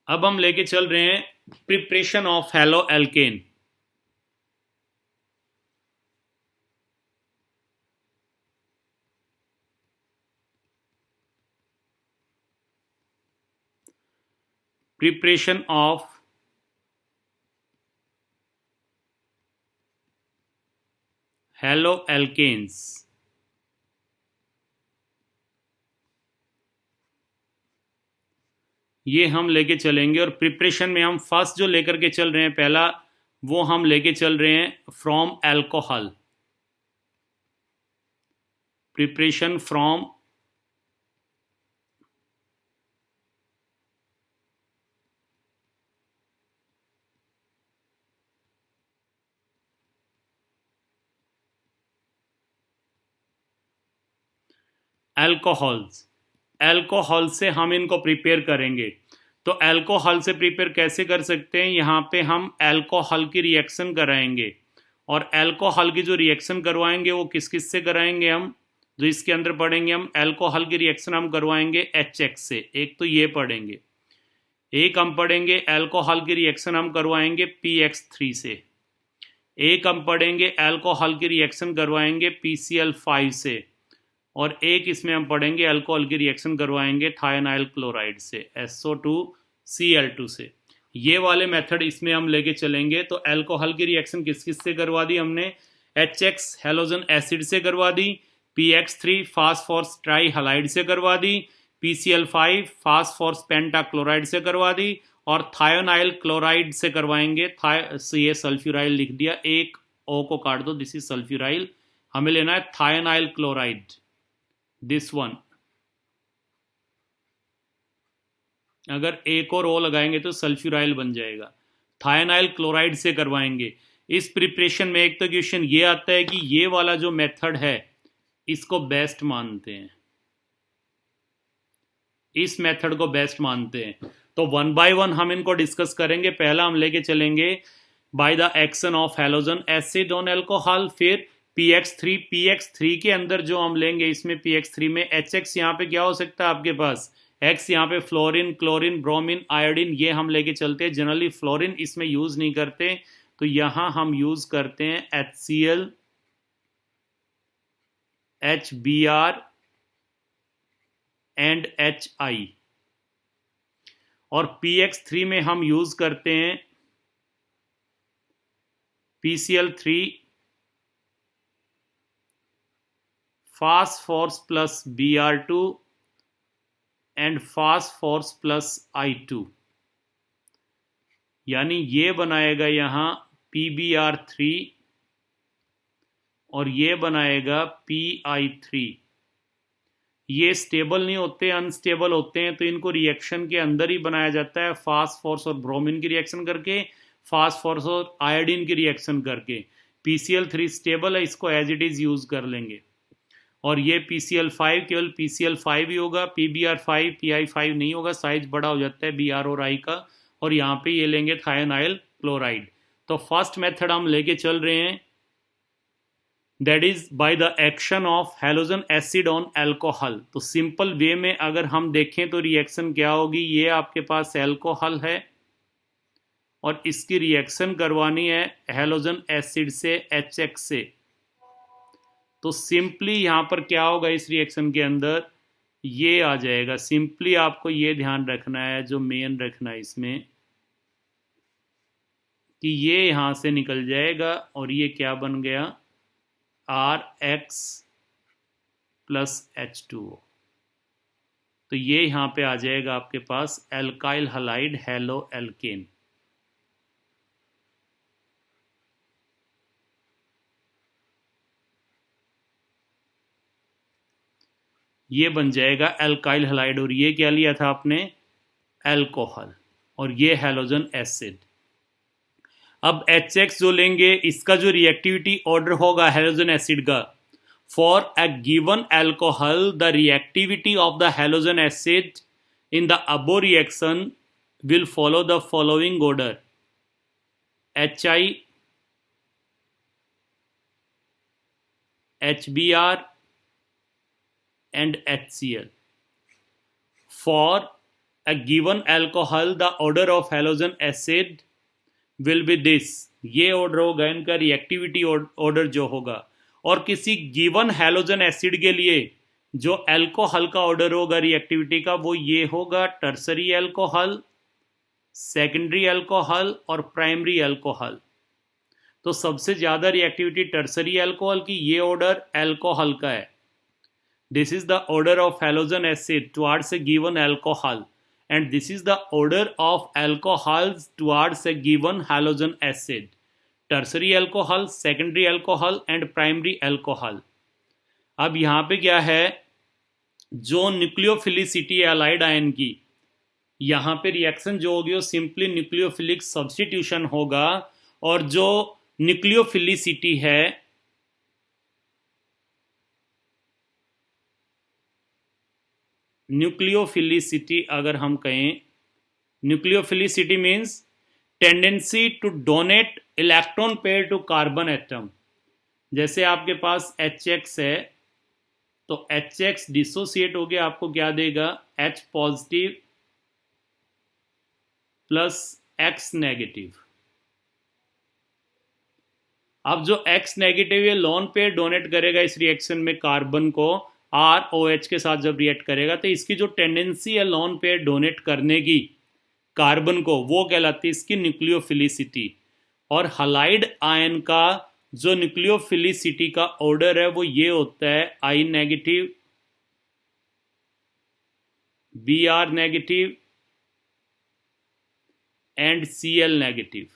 अब हम लेके चल रहे हैं preparation of halo alkane. Preparation of halo alkanes. ये हम लेके चलेंगे और प्रिपरेशन में हम फर्स्ट जो लेकर के चल रहे हैं पहला, वो हम लेके चल रहे हैं from alcohol. Preparation from alcohols. Alcohol से हम इनको प्रिपेयर करेंगे। तो एल्कोहल से प्रिपेयर कैसे कर सकते हैं, यहाँ पे हम एल्कोहल की रिएक्शन कराएंगे। और एल्कोहल की जो रिएक्शन करवाएंगे वो किस किस से कराएंगे, हम जो इसके अंदर पढ़ेंगे, हम एल्कोहल की रिएक्शन हम करवाएंगे HX से। एक तो ये पढ़ेंगे, एक हम पढ़ेंगे एल्कोहल की रिएक्शन हम करवाएंगे PX3 से। एक हम पढ़ेंगे एल्कोहल की रिएक्शन करवाएंगे PCl5 से। और एक इसमें हम पढ़ेंगे अल्कोहल की रिएक्शन करवाएंगे थायोनाइल क्लोराइड से, SO2Cl2 से। ये वाले मेथड इसमें हम लेके चलेंगे। तो अल्कोहल की रिएक्शन किस किस से करवा दी हमने, HX हेलोजन एसिड से करवा दी, PX3 फास्फोरस ट्राई हलाइड से करवा दी, PCl5 फास्फोरस पेंटाक्लोराइड से करवा दी, और थायोनाइल क्लोराइड से करवाएंगे। ये सल्फ्यूराइल लिख दिया, एक ओ को काट दो, दिस इज सल्फ्यूराइल। हमें लेना है थायोनाइल क्लोराइड, दिस वन। अगर एक और ओ लगाएंगे तो सल्फ्यूराइल बन जाएगा। थायोनाइल क्लोराइड से करवाएंगे। इस प्रिपरेशन में एक तो क्वेश्चन ये आता है कि ये वाला जो मेथड है इसको बेस्ट मानते हैं, इस मेथड को बेस्ट मानते हैं। तो वन बाय वन हम इनको डिस्कस करेंगे। पहला हम लेके चलेंगे bye the action of halogen acid on alcohol. फिर PX3 के अंदर जो हम लेंगे, इसमें PX3 में HX यहाँ पे क्या हो सकता है आपके पास, X यहाँ पे फ्लोरिन, क्लोरीन, ब्रोमीन, आयोडीन, ये हम लेके चलते हैं। जनरली फ्लोरिन इसमें यूज नहीं करते, तो यहां हम यूज करते हैं HCl, HBr एंड HI। और PX3 में हम यूज करते हैं PCl3 phosphorus plus Br2 and phosphorus plus I2। यानी ये बनाएगा यहां PBr3 और ये बनाएगा PI3। ये स्टेबल नहीं होते, अनस्टेबल होते हैं, तो इनको रिएक्शन के अंदर ही बनाया जाता है, फास्फोरस और ब्रोमीन की रिएक्शन करके, फास्फोरस और आयोडीन की रिएक्शन करके। PCl3 स्टेबल है, इसको एज इट इज यूज कर लेंगे। और ये PCl5 केवल PCl5 ही होगा, PBr5 PI5 नहीं होगा, साइज बड़ा हो जाता है BR और I का। और यहाँ पे ये लेंगे थायोनाइल क्लोराइड। तो फर्स्ट मेथड हम लेके चल रहे हैं, that is by the action of halogen acid on alcohol. तो सिंपल वे में अगर हम देखें तो रिएक्शन क्या होगी, ये आपके पास एल्कोहल है और इसकी रिएक्शन करवानी है हेलोजन एसिड से HX से। तो सिंपली यहां पर क्या होगा, इस रिएक्शन के अंदर ये आ जाएगा। सिंपली आपको ये ध्यान रखना है, जो मेन रखना है इसमें, कि ये यहां से निकल जाएगा और ये क्या बन गया, RX प्लस H2O। तो ये यहां पे आ जाएगा आपके पास एल्काइल हलाइड हेलो एल्केन। ये बन जाएगा एल्काइल हलाइड। और ये क्या लिया था आपने, एल्कोहल, और ये हेलोजन एसिड। अब HX जो लेंगे, इसका जो रिएक्टिविटी ऑर्डर होगा हेलोजन एसिड का, for a given alcohol the reactivity of the halogen acid in the above reaction will follow the following order: HI, HBr and HCl. For a given alcohol the order of halogen acid will be this, ये order होगा इनका reactivity order जो होगा। और किसी given halogen acid के लिए जो अल्कोहल का ऑर्डर होगा रिएक्टिविटी का वो ये होगा, टर्सरी अल्कोहल, सेकेंडरी अल्कोहल और प्राइमरी अल्कोहल। तो सबसे ज़्यादा रिएक्टिविटी टर्सरी अल्कोहल की, ये ऑर्डर अल्कोहल का है। This is the order of halogen acid towards a given alcohol and this is the order of alcohols towards a given halogen acid, tertiary alcohol, secondary alcohol and primary alcohol। अब यहाँ पे क्या है, जो nucleophilicity है allied ion की, यहाँ पे रिएक्शन जो होगी वो सिंपली न्यूक्लियोफिलिक सब्स्टिट्यूशन होगा। और जो न्यूक्लियोफिलिसिटी है न्यूक्लियोफिलिसिटी अगर हम कहें, nucleophilicity means tendency to donate electron pair to carbon atom. जैसे आपके पास HX है तो HX डिसोसिएट हो गया, आपको क्या देगा, H positive plus X negative. अब जो X नेगेटिव ये लोन पेयर डोनेट करेगा इस रिएक्शन में कार्बन को, ROH के साथ जब रिएक्ट करेगा तो इसकी जो टेंडेंसी है लोन पेयर डोनेट करने की कार्बन को, वो कहलाती है इसकी न्यूक्लियोफिलिसिटी। और हलाइड आयन का जो न्यूक्लियोफिलिसिटी का ऑर्डर है वो ये होता है I negative, Br negative and Cl negative,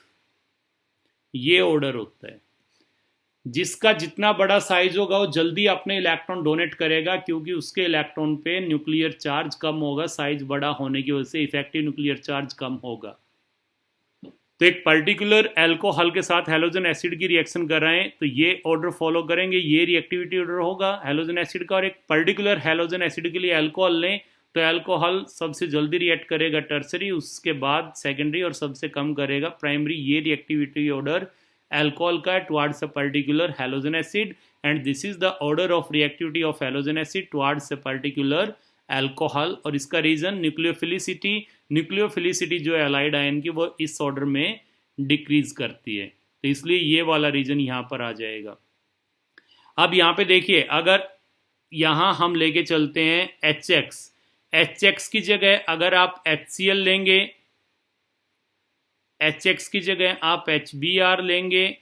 ये ऑर्डर होता है। जिसका जितना बड़ा साइज होगा वो जल्दी अपने इलेक्ट्रॉन डोनेट करेगा, क्योंकि उसके इलेक्ट्रॉन पे न्यूक्लियर चार्ज कम होगा, साइज बड़ा होने की वजह से इफेक्टिव न्यूक्लियर चार्ज कम होगा। तो एक पर्टिकुलर अल्कोहल के साथ हैलोजन एसिड की रिएक्शन कर रहे हैं तो ये ऑर्डर फॉलो करेंगे, ये रिएक्टिविटी ऑर्डर होगा हैलोजन एसिड का। और एक पर्टिकुलर हैलोजन एसिड के लिए अल्कोहल लें तो अल्कोहल सबसे जल्दी रिएक्ट करेगा टर्सरी, उसके बाद सेकेंडरी और सबसे कम करेगा प्राइमरी। ये रिएक्टिविटी ऑर्डर अल्कोहल का towards a particular halogen acid and this is the order of reactivity of halogen acid towards a particular alcohol. और इसका रीजन न्यूक्लियोफिलिसिटी, न्यूक्लियोफिलिसिटी जो है एलाइड आयन की वो इस ऑर्डर में डिक्रीज करती है, तो इसलिए ये वाला रीजन यहाँ पर आ जाएगा। अब यहाँ पे देखिए, अगर यहाँ हम लेके चलते हैं HX की जगह अगर आप HCl लेंगे, HX की जगह आप HBr लेंगे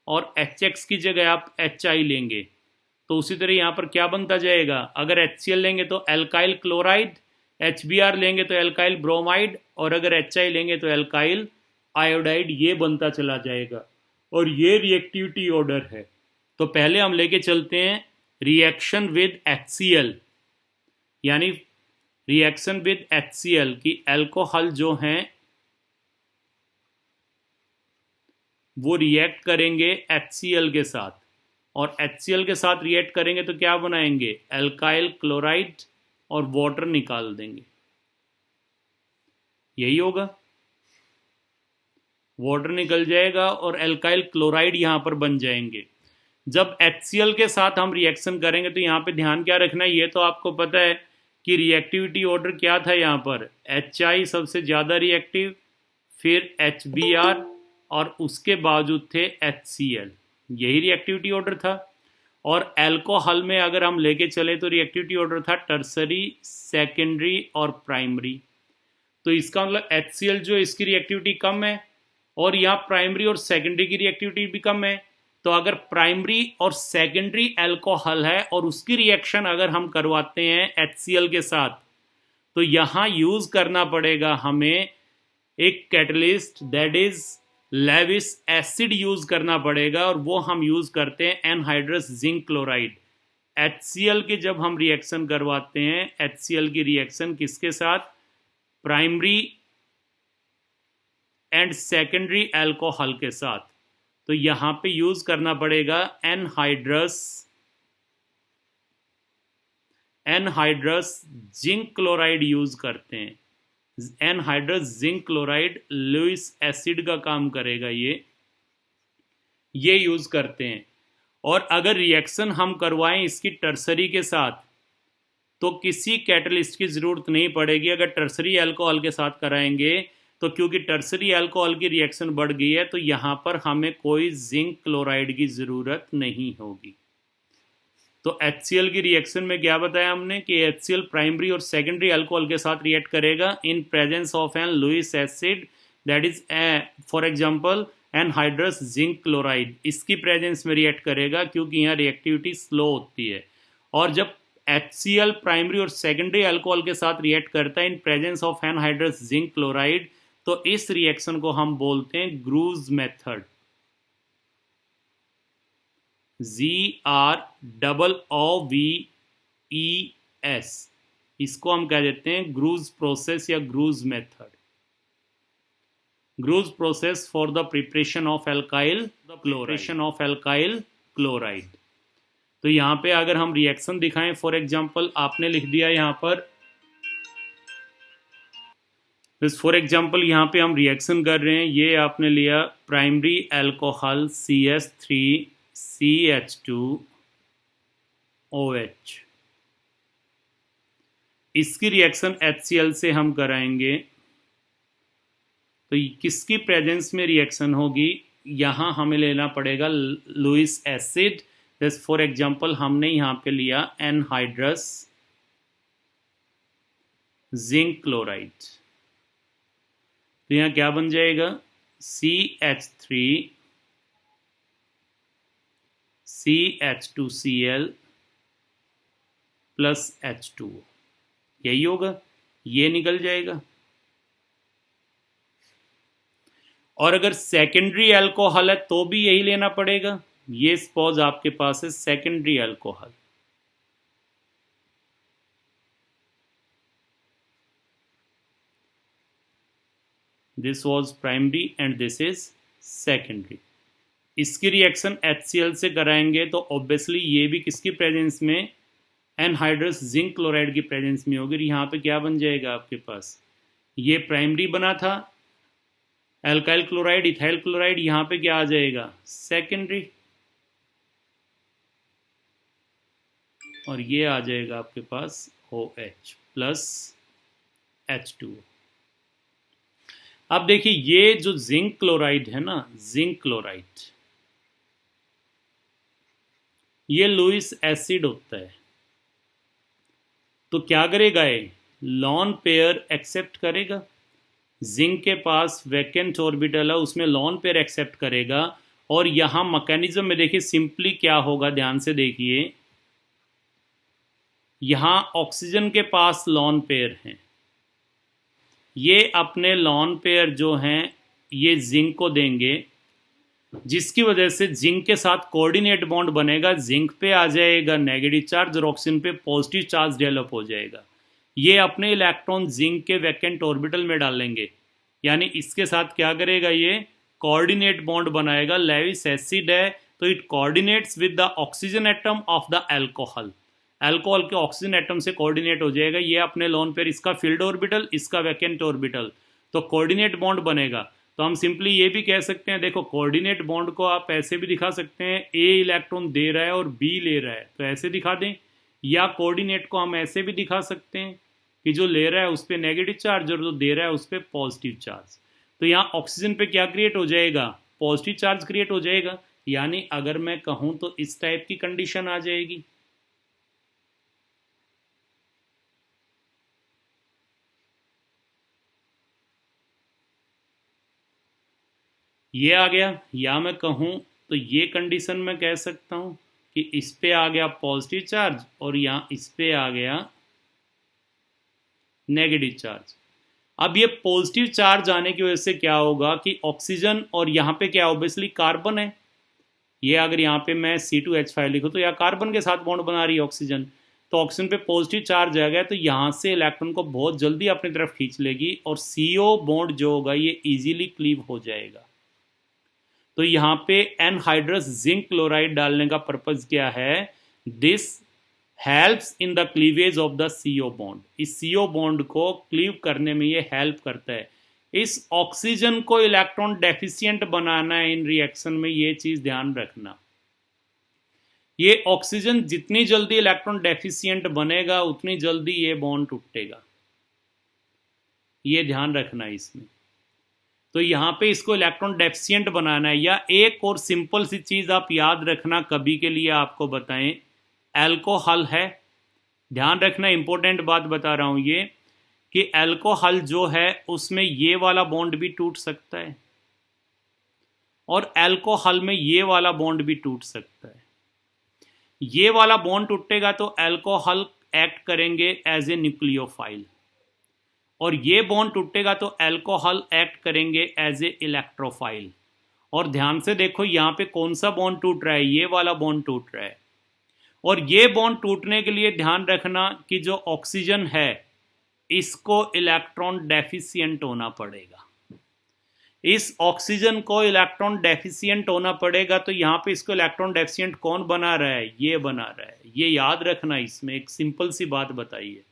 और HX की जगह आप HI लेंगे, तो उसी तरह यहाँ पर क्या बनता जाएगा, अगर HCl लेंगे तो एल्काइल क्लोराइड, HBr लेंगे तो एल्काइल ब्रोमाइड और अगर HI लेंगे तो एल्काइल आयोडाइड, ये बनता चला जाएगा। और ये रिएक्टिविटी ऑर्डर है। तो पहले हम लेके चलते हैं रिएक्शन विद HCl, यानी रिएक्शन विद HCl की अल्कोहल जो हैं वो रिएक्ट करेंगे HCl के साथ, और HCl के साथ रिएक्ट करेंगे तो क्या बनाएंगे, एल्काइल क्लोराइड और वाटर निकाल देंगे, यही होगा। वाटर निकल जाएगा और एल्काइल क्लोराइड यहां पर बन जाएंगे। जब HCl के साथ हम रिएक्शन करेंगे तो यहाँ पे ध्यान क्या रखना है, ये तो आपको पता है कि रिएक्टिविटी ऑर्डर क्या था, यहाँ पर HI सबसे ज़्यादा रिएक्टिव, फिर HBr और उसके बावजूद थे HCl, यही रिएक्टिविटी ऑर्डर था। और अल्कोहल में अगर हम लेके चले तो रिएक्टिविटी ऑर्डर था टर्सरी, सेकेंडरी और प्राइमरी। तो इसका मतलब HCl जो इसकी रिएक्टिविटी कम है और यहाँ प्राइमरी और सेकेंडरी की रिएक्टिविटी भी कम है। तो अगर प्राइमरी और सेकेंडरी अल्कोहल है और उसकी रिएक्शन अगर हम करवाते हैं HCl के साथ, तो यहाँ यूज करना पड़ेगा हमें एक catalyst, that is Lewis acid use करना पड़ेगा, और वो हम यूज करते हैं एनहाइड्रस जिंक क्लोराइड। HCl की जब हम रिएक्शन करवाते हैं, HCl की रिएक्शन किसके साथ, प्राइमरी एंड सेकेंडरी अल्कोहल के साथ, तो यहां पे यूज करना पड़ेगा एनहाइड्रस जिंक क्लोराइड यूज करते हैं। Anhydrous zinc chloride Lewis acid का काम करेगा, ये यूज करते हैं। और अगर रिएक्शन हम करवाएं इसकी टर्सरी के साथ, तो किसी कैटलिस्ट की ज़रूरत नहीं पड़ेगी अगर टर्सरी अल्कोहल के साथ कराएंगे। तो क्योंकि टर्सरी अल्कोहल की रिएक्शन बढ़ गई है तो यहाँ पर हमें कोई जिंक क्लोराइड की ज़रूरत नहीं होगी। तो HCl की रिएक्शन में क्या बताया हमने कि HCl प्राइमरी और सेकेंडरी अल्कोहल के साथ रिएक्ट करेगा in presence of an Lewis acid, that is for example anhydrous zinc chloride. इसकी प्रेजेंस में रिएक्ट करेगा क्योंकि यहाँ रिएक्टिविटी स्लो होती है। और जब HCl प्राइमरी और सेकेंडरी अल्कोहल के साथ रिएक्ट करता है इन presence of anhydrous zinc chloride, तो इस रिएक्शन को हम बोलते हैं ग्रूज मेथड। GROOVES, इसको हम कह देते हैं ग्रूज प्रोसेस या Groove's method. Groove's process for the preparation of alkyl chloride. तो यहाँ पे अगर हम रिएक्शन दिखाएं, फॉर एग्जांपल आपने लिख दिया यहाँ पर, फॉर एग्जांपल यहाँ पे हम रिएक्शन कर रहे हैं, ये आपने लिया प्राइमरी अल्कोहल CH3CH2OH, इसकी रिएक्शन HCl से हम कराएंगे तो किसकी प्रेजेंस में रिएक्शन होगी, यहाँ हमें लेना पड़ेगा लुईस एसिड। जैसे फॉर एग्जांपल हमने यहाँ पे लिया एनहाइड्रस जिंक क्लोराइड, तो यहाँ क्या बन जाएगा CH3CH2Cl प्लस H2O, यही होगा, ये निकल जाएगा। और अगर सेकेंडरी अल्कोहल है तो भी यही लेना पड़ेगा। ये सपोज आपके पास है secondary alcohol, this was primary and this is secondary. इसकी रिएक्शन HCl से कराएंगे तो ऑब्वियसली ये भी किसकी प्रेजेंस में, एनहाइड्रस जिंक क्लोराइड की प्रेजेंस में होगी। यहाँ पे क्या बन जाएगा आपके पास, ये प्राइमरी बना था एल्काइल क्लोराइड इथाइल क्लोराइड, यहाँ पे क्या आ जाएगा सेकेंडरी, और ये आ जाएगा आपके पास OH प्लस H2O। अब देखिए ये जो जिंक क्लोराइड है ना, जिंक क्लोराइड ये लुईस एसिड होता है, तो क्या करेगा ये लॉन पेयर एक्सेप्ट करेगा। जिंक के पास वैकेंट ऑर्बिटल है, उसमें लॉन पेयर एक्सेप्ट करेगा। और यहां मैकेनिज्म में देखिए सिंपली क्या होगा, ध्यान से देखिए, यहां ऑक्सीजन के पास लॉन पेयर हैं, ये अपने लॉन पेयर जो हैं ये जिंक को देंगे, जिसकी वजह से जिंक के साथ कोऑर्डिनेट बॉन्ड बनेगा, जिंक पे आ जाएगा नेगेटिव चार्ज और ऑक्सीजन पे पॉजिटिव चार्ज डेवलप हो जाएगा। ये अपने इलेक्ट्रॉन जिंक के वैकेंट ऑर्बिटल में डालेंगे, यानी इसके साथ क्या करेगा, ये कोऑर्डिनेट बॉन्ड बनाएगा। लेविस एसिड है तो it coordinates with the oxygen atom of the alcohol, alcohol के ऑक्सीजन एटम से कोऑर्डिनेट हो जाएगा। ये अपने लोन पेयर, इसका फील्ड ऑर्बिटल, इसका वैकेंट ऑर्बिटल, तो कोऑर्डिनेट बॉन्ड बनेगा। तो हम सिंपली ये भी कह सकते हैं, देखो कोऑर्डिनेट बॉन्ड को आप ऐसे भी दिखा सकते हैं, ए इलेक्ट्रॉन दे रहा है और बी ले रहा है तो ऐसे दिखा दें, या कोऑर्डिनेट को हम ऐसे भी दिखा सकते हैं कि जो ले रहा है उस पर नेगेटिव चार्ज और जो दे रहा है उस पर पॉजिटिव चार्ज। तो यहाँ ऑक्सीजन पे क्या क्रिएट हो जाएगा, पॉजिटिव चार्ज क्रिएट हो जाएगा, यानी अगर मैं कहूँ तो इस टाइप की कंडीशन आ जाएगी। ये आ गया, या मैं कहूँ तो ये कंडीशन में कह सकता हूँ कि इस पे आ गया पॉजिटिव चार्ज और यहाँ इस पे आ गया नेगेटिव चार्ज। अब ये पॉजिटिव चार्ज आने की वजह से क्या होगा कि ऑक्सीजन और यहाँ पे क्या ऑब्वियसली कार्बन है, ये अगर यहाँ पे मैं C2H5 लिखूँ तो यहाँ कार्बन के साथ बॉन्ड बना रही है ऑक्सीजन, तो ऑक्सीजन पे पॉजिटिव चार्ज आ गया तो यहाँ से इलेक्ट्रॉन को बहुत जल्दी अपनी तरफ खींच लेगी और CO बॉन्ड जो होगा ये इजीली क्लीव हो जाएगा। तो यहाँ पे एनहाइड्रस जिंक क्लोराइड डालने का पर्पज क्या है, this helps in the cleavage of the CO bond, इस CO बॉन्ड को क्लीव करने में ये हेल्प करता है। इस ऑक्सीजन को इलेक्ट्रॉन डेफिशिएंट बनाना है इन रिएक्शन में, ये चीज ध्यान रखना। ये ऑक्सीजन जितनी जल्दी इलेक्ट्रॉन डेफिशिएंट बनेगा उतनी जल्दी ये बॉन्ड टूटेगा, ये ध्यान रखना है इसमें। तो यहाँ पे इसको इलेक्ट्रॉन डेफिशिएंट बनाना है। या एक और सिंपल सी चीज़ आप याद रखना, कभी के लिए आपको बताएं, अल्कोहल है, ध्यान रखना, इंपॉर्टेंट बात बता रहा हूँ ये, कि अल्कोहल जो है उसमें ये वाला बॉन्ड भी टूट सकता है और अल्कोहल में ये वाला बॉन्ड भी टूट सकता है। ये वाला बॉन्ड टूटेगा तो अल्कोहल एक्ट करेंगे एज ए न्यूक्लियोफाइल, और ये बॉन्ड टूटेगा तो अल्कोहल एक्ट करेंगे एज ए इलेक्ट्रोफाइल। और ध्यान से देखो यहाँ पे कौन सा बॉन्ड टूट रहा है, ये वाला बॉन्ड टूट रहा है। और ये बॉन्ड टूटने के लिए ध्यान रखना कि जो ऑक्सीजन है इसको इलेक्ट्रॉन डेफिशिएंट होना पड़ेगा, इस ऑक्सीजन को इलेक्ट्रॉन डेफिशिएंट होना पड़ेगा। तो यहाँ पे इसको इलेक्ट्रॉन डेफिशिएंट कौन बना रहा है, ये बना रहा है। ये याद रखना, इसमें एक सिंपल सी बात बताइए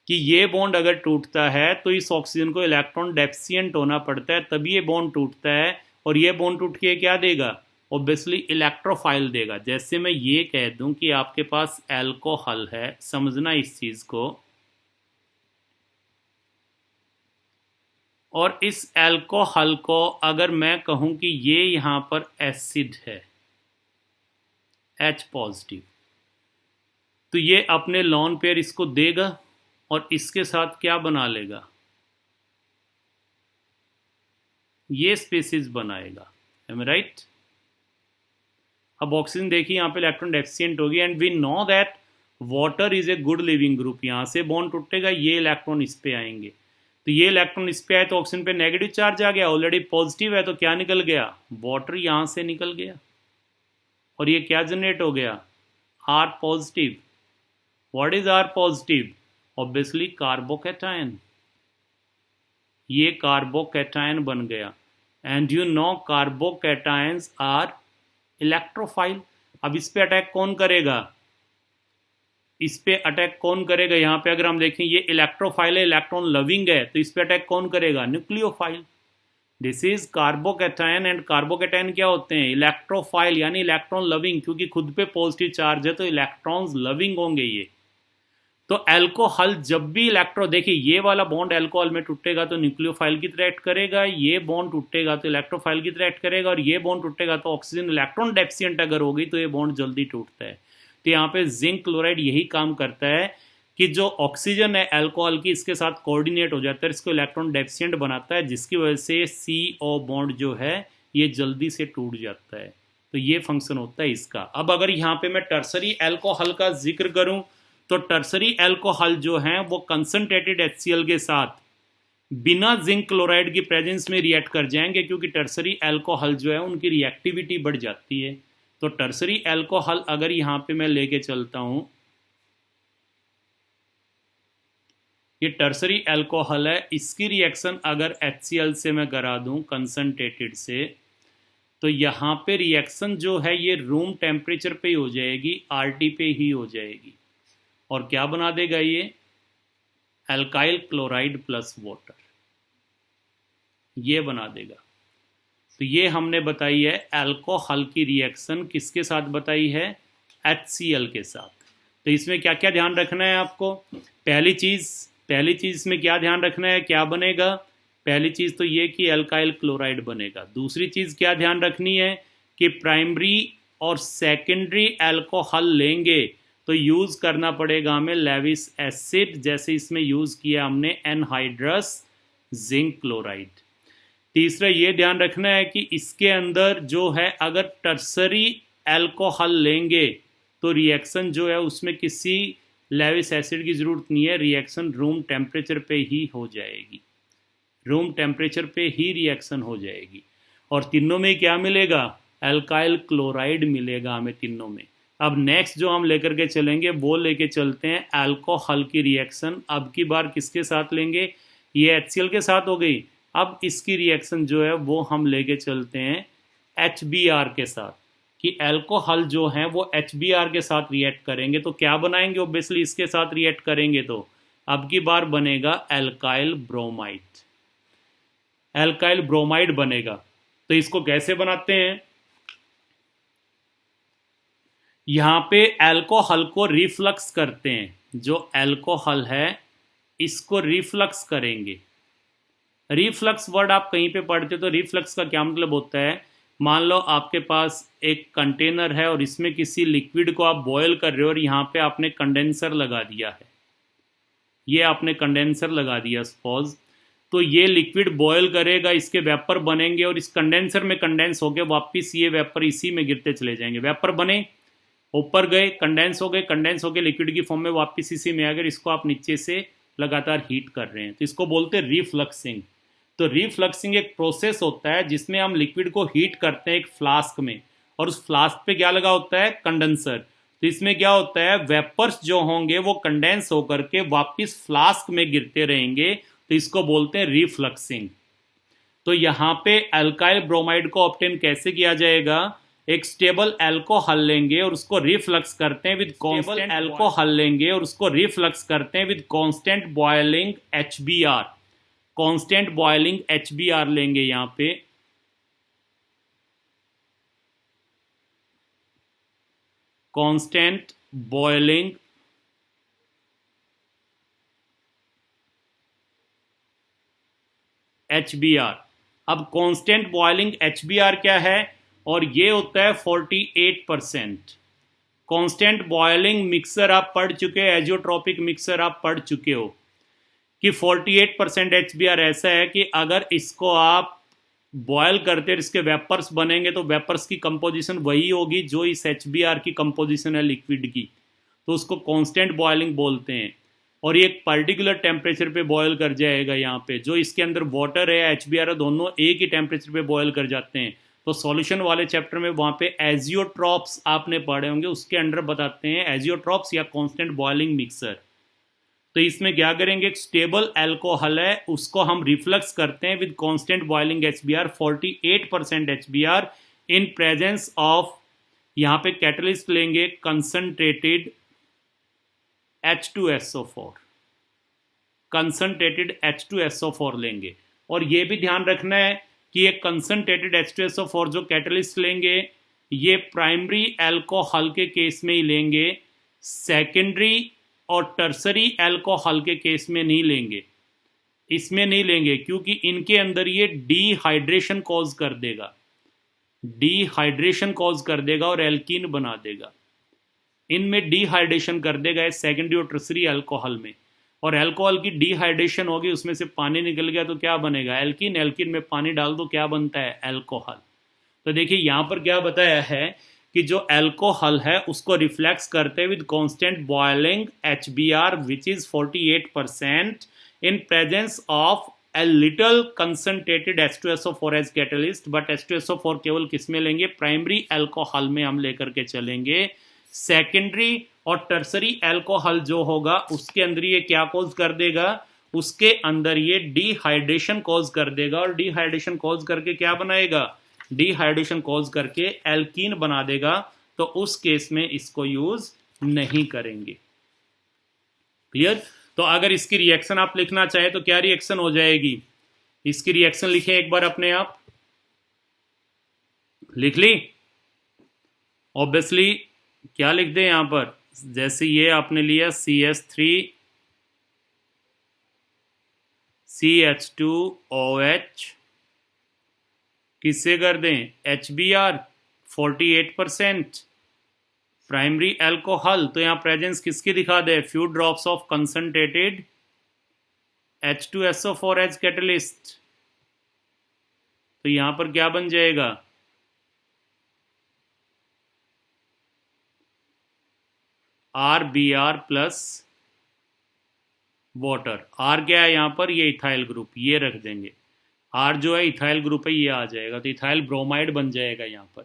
कि ये बॉन्ड अगर टूटता है तो इस ऑक्सीजन को इलेक्ट्रॉन डेफिशिएंट होना पड़ता है, तभी ये बॉन्ड टूटता है। और ये बॉन्ड टूट के क्या देगा, ऑब्वियसली इलेक्ट्रोफाइल देगा। जैसे मैं ये कह दूं कि आपके पास अल्कोहल है, समझना इस चीज को, और इस अल्कोहल को अगर मैं कहूं कि ये यहां पर एसिड है, H पॉजिटिव, तो ये अपने लॉन पेयर इसको देगा और इसके साथ क्या बना लेगा, ये स्पीसीज बनाएगा। M right? अब ऑक्सीजन देखिए यहाँ पे इलेक्ट्रॉन डेफिशिएंट होगी, and we know that water is a good living group. यहाँ से बॉन्ड टूटेगा, ये इलेक्ट्रॉन इस पे आएंगे, तो ये इलेक्ट्रॉन इस पे आए तो ऑक्सीजन पे नेगेटिव चार्ज आ गया, ऑलरेडी पॉजिटिव है तो क्या निकल गया, वाटर यहाँ से निकल गया, और ये क्या जनरेट हो गया, R positive. What is R positive, obviously carbocation, ये कार्बोकैटायन बन गया। And you know carbocations are electrophile. अब इस पे अटैक कौन करेगा, इस पे अटैक कौन करेगा, यहाँ पे अगर हम देखें ये इलेक्ट्रोफाइल है, इलेक्ट्रॉन लविंग है, तो इस पे अटैक कौन करेगा, nucleophile. This is carbocation, and carbocation क्या होते हैं, इलेक्ट्रोफाइल, यानी इलेक्ट्रॉन लविंग, क्योंकि खुद पे पॉजिटिव चार्ज है तो इलेक्ट्रॉन्स लविंग होंगे ये। तो अल्कोहल जब भी देखिए ये वाला बॉन्ड अल्कोहल में टूटेगा तो न्यूक्लियोफाइल की तरह एक्ट करेगा, ये बॉन्ड टूटेगा तो इलेक्ट्रोफाइल की तरह एक्ट करेगा, और ये बॉन्ड टूटेगा तो ऑक्सीजन इलेक्ट्रॉन डेफिशिएंट अगर होगी तो ये बॉन्ड जल्दी टूटता है। तो यहाँ पे जिंक क्लोराइड यही काम करता है कि जो ऑक्सीजन है अल्कोहल की, इसके साथ कोऑर्डिनेट हो जाता है, इसको इलेक्ट्रॉन डेफिशिएंट बनाता है, जिसकी वजह से CO बॉन्ड जो है ये जल्दी से टूट जाता है। तो ये फंक्शन होता है इसका। अब अगर यहाँ पे मैं टर्सरी अल्कोहल का जिक्र करूं तो टर्सरी अल्कोहल जो है वो कंसंट्रेटेड HCl के साथ बिना जिंक क्लोराइड की प्रेजेंस में रिएक्ट कर जाएंगे, क्योंकि टर्सरी अल्कोहल जो है उनकी रिएक्टिविटी बढ़ जाती है। तो टर्सरी अल्कोहल अगर यहाँ पे मैं लेके चलता हूं, ये टर्सरी अल्कोहल है, इसकी रिएक्शन अगर HCl से मैं करा दूं कंसंट्रेटेड से, तो यहाँ पे रिएक्शन जो है ये रूम टेम्परेचर पे ही हो जाएगी, RT पे ही हो जाएगी, और क्या बना देगा ये, अल्काइल क्लोराइड प्लस वाटर, ये बना देगा। तो ये हमने बताई है अल्कोहल की रिएक्शन किसके साथ बताई है, HCl के साथ। तो इसमें क्या क्या ध्यान रखना है आपको, पहली चीज़ इसमें क्या ध्यान रखना है, क्या बनेगा, पहली चीज़ तो ये कि अल्काइल क्लोराइड बनेगा। दूसरी चीज़ क्या ध्यान रखनी है कि प्राइमरी और सेकेंडरी अल्कोहल लेंगे तो यूज़ करना पड़ेगा हमें लेविस एसिड, जैसे इसमें यूज़ किया हमने एनहाइड्रस जिंक क्लोराइड। तीसरा ये ध्यान रखना है कि इसके अंदर जो है अगर टर्सरी अल्कोहल लेंगे तो रिएक्शन जो है उसमें किसी लेविस एसिड की ज़रूरत नहीं है, रिएक्शन रूम टेम्परेचर पे ही हो जाएगी, रूम टेम्परेचर पे ही रिएक्शन हो जाएगी। और तीनों में क्या मिलेगा, अल्काइल क्लोराइड मिलेगा हमें तीनों में। अब नेक्स्ट जो हम लेकर के चलेंगे वो लेके चलते हैं अल्कोहल की रिएक्शन। अब की बार किसके साथ लेंगे, ये HCl के साथ हो गई। अब इसकी रिएक्शन जो है वो हम लेके चलते हैं HBr के साथ, कि अल्कोहल जो है वो HBr के साथ रिएक्ट करेंगे तो क्या बनाएंगे, ऑब्वियसली इसके साथ रिएक्ट करेंगे तो अब की बार बनेगा अल्काइल ब्रोमाइड, अल्काइल ब्रोमाइड बनेगा। तो इसको कैसे बनाते हैं, यहाँ पे एल्कोहल को रिफ्लक्स करते हैं, जो एल्कोहल है इसको रिफ्लक्स करेंगे। रिफ्लक्स वर्ड आप कहीं पे पढ़ते हो तो रिफ्लक्स का क्या मतलब होता है, मान लो आपके पास एक कंटेनर है और इसमें किसी लिक्विड को आप बॉयल कर रहे हो और यहाँ पे आपने कंडेंसर लगा दिया है, ये आपने कंडेंसर लगा दिया सपोज, तो ये लिक्विड बॉयल करेगा, इसके वेपर बनेंगे और इस कंडेंसर में कंडेंस होकर वापस ये वेपर इसी में गिरते चले जाएंगे। वेपर बने, ऊपर गए, कंडेंस हो गए, कंडेंस होकर लिक्विड की फॉर्म में वापस इसी में आ गए, इसको आप नीचे से लगातार हीट कर रहे हैं, तो इसको बोलते हैं रिफ्लक्सिंग। तो रिफ्लक्सिंग एक प्रोसेस होता है जिसमें हम लिक्विड को हीट करते हैं एक फ्लास्क में, और उस फ्लास्क पे क्या लगा होता है, कंडेंसर। तो इसमें क्या होता है, वेपर्स जो होंगे वो कंडेंस होकर के वापस फ्लास्क में गिरते रहेंगे, तो इसको बोलते हैं रिफ्लक्सिंग। तो यहाँ पे अल्काइल ब्रोमाइड को ऑब्टेन कैसे किया जाएगा, एक स्टेबल अल्कोहल लेंगे और उसको रिफ्लक्स करते हैं विद कांस्टेंट अल्कोहल लेंगे और उसको रिफ्लक्स करते हैं with constant boiling HBr, constant boiling HBr लेंगे यहाँ पे, कांस्टेंट बॉइलिंग HBr। अब कांस्टेंट बॉइलिंग HBr क्या है, और ये होता है 48%। कांस्टेंट बॉइलिंग मिक्सर आप पढ़ चुके हो, एजियोट्रॉपिक मिक्सर आप पढ़ चुके हो कि 48% HBr ऐसा है कि अगर इसको आप बॉयल करते हैं इसके वेपर्स बनेंगे तो वेपर्स की कंपोजिशन वही होगी जो इस HBr की कंपोजिशन है लिक्विड की, तो उसको कांस्टेंट बॉइलिंग बोलते हैं। और ये एक पर्टिकुलर टेम्परेचर पे बॉयल कर जाएगा, यहाँ पे जो इसके अंदर वाटर है HBr है दोनों एक ही टेम्परेचर पे बॉयल कर जाते हैं। तो सॉल्यूशन वाले चैप्टर में वहाँ पे एजियोट्रॉप्स आपने पढ़े होंगे, उसके अंडर बताते हैं एजियोट्रॉप्स या कांस्टेंट बॉइलिंग मिक्सर। तो इसमें क्या करेंगे, एक स्टेबल अल्कोहल है उसको हम रिफ्लक्स करते हैं with constant boiling HBr 48% HBr in presence of, यहाँ पे कैटलिस्ट लेंगे कंसंट्रेटेड H2SO4, कंसंट्रेटेड H2SO4 लेंगे। और ये भी ध्यान रखना है कि ये कंसंट्रेटेड H2SO4 जो कैटलिस्ट लेंगे ये प्राइमरी अल्कोहल के केस में ही लेंगे, सेकेंडरी और टर्सरी अल्कोहल के केस में नहीं लेंगे, इसमें नहीं लेंगे क्योंकि इनके अंदर ये डिहाइड्रेशन कॉज कर देगा, डिहाइड्रेशन कॉज कर देगा और एल्कीन बना देगा, इनमें डिहाइड्रेशन कर देगा सेकेंडरी और टर्सरी अल्कोहल में। और अल्कोहल की डिहाइड्रेशन होगी, उसमें से पानी निकल गया तो क्या बनेगा, एल्कीन, एल्कीन में पानी डाल दो क्या बनता है, अल्कोहल। तो देखिए यहाँ पर क्या बताया है कि जो अल्कोहल है उसको रिफ्लेक्स करते हुए with constant boiling HBr which is 48% in presence of a little concentrated H2SO4 as catalyst, but H2SO4 केवल किस में लेंगे, प्राइमरी अल्कोहल में हम लेकर के चलेंगे। सेकेंडरी और टर्सरी अल्कोहल जो होगा उसके अंदर ये क्या कॉज कर देगा, उसके अंदर ये डिहाइड्रेशन कॉज कर देगा, और डिहाइड्रेशन कॉज करके क्या बनाएगा, डिहाइड्रेशन कॉज करके एल्कीन बना देगा, तो उस केस में इसको यूज नहीं करेंगे। क्लियर। तो अगर इसकी रिएक्शन आप लिखना चाहे तो क्या रिएक्शन हो जाएगी, इसकी रिएक्शन लिखें एक बार अपने आप, लिख ली। ऑब्वियसली क्या लिख दें यहां पर, जैसे ये आपने लिया CH3 CH2OH, किससे कर दें, HBr 48% प्राइमरी अल्कोहल, तो यहां प्रेजेंस किसकी दिखा दे, few drops of concentrated H2SO4 as catalyst. तो यहां पर क्या बन जाएगा, RBr प्लस वाटर। R क्या है यहाँ पर, ये इथाइल ग्रुप, ये रख देंगे, R जो है इथाइल ग्रुप है, ये आ जाएगा, तो इथाइल ब्रोमाइड बन जाएगा यहाँ पर।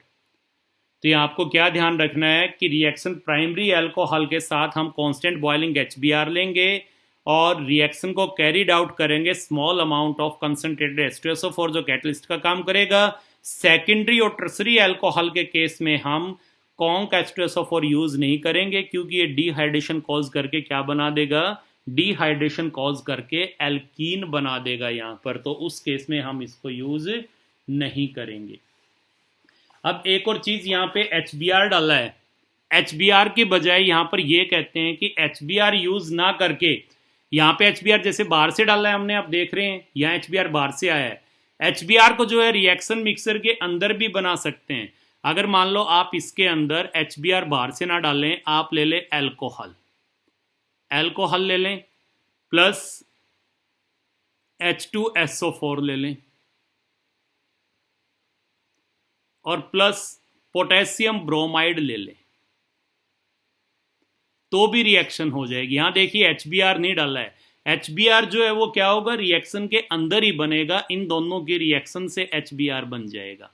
तो ये आपको क्या ध्यान रखना है कि रिएक्शन प्राइमरी अल्कोहल के साथ हम कांस्टेंट बॉइलिंग HBr लेंगे और रिएक्शन को कैरीड आउट करेंगे small amount of concentrated H2SO4 जो कैटलिस्ट का काम करेगा। सेकेंडरी और टर्सरी अल्कोहल के केस में हम कॉन्क H2SO4 यूज नहीं करेंगे क्योंकि ये डिहाइड्रेशन कॉज करके क्या बना देगा, डिहाइड्रेशन कॉज करके एल्कीन बना देगा यहाँ पर, तो उस केस में हम इसको यूज नहीं करेंगे। अब एक और चीज यहाँ पे HBr डाला है, HBr के बजाय यहाँ पर ये कहते हैं कि HBr यूज ना करके, यहाँ पे HBr जैसे बाहर से डाला है हमने, आप देख रहे हैं यहाँ HBr बाहर से आया है। HBr को जो है रिएक्शन मिक्सर के अंदर भी बना सकते हैं। अगर मान लो आप इसके अंदर HBr बाहर से ना डालें, आप ले लें एल्कोहल, एल्कोहल ले लें प्लस H2SO4 ले लें और प्लस पोटेशियम ब्रोमाइड ले लें, तो भी रिएक्शन हो जाएगी। यहां देखिए HBr नहीं डाला है, HBr जो है वो क्या होगा, रिएक्शन के अंदर ही बनेगा, इन दोनों की रिएक्शन से HBr बन जाएगा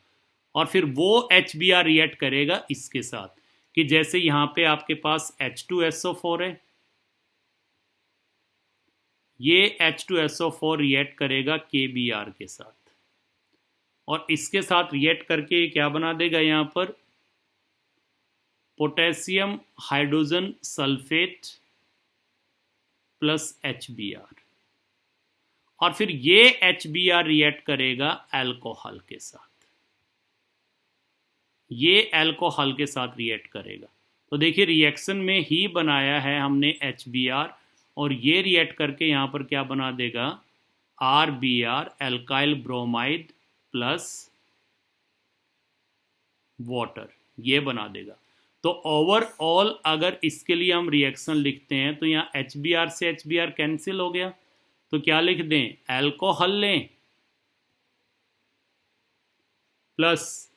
और फिर वो HBr रिएक्ट करेगा इसके साथ, कि जैसे यहां पे आपके पास H2SO4 है, ये H2SO4 रिएक्ट करेगा KBr के साथ और इसके साथ रिएक्ट करके क्या बना देगा, यहां पर potassium hydrogen sulphate plus HBr और फिर ये HBr रिएक्ट करेगा अल्कोहल के साथ, ये अल्कोहल के साथ रिएक्ट करेगा। तो देखिए रिएक्शन में ही बनाया है हमने HBr और ये रिएक्ट करके यहाँ पर क्या बना देगा, RBr alkyl bromide plus water, ये बना देगा। तो ओवरऑल अगर इसके लिए हम रिएक्शन लिखते हैं तो यहाँ HBr से HBr कैंसिल हो गया, तो क्या लिख दें, एल्कोहल लें प्लस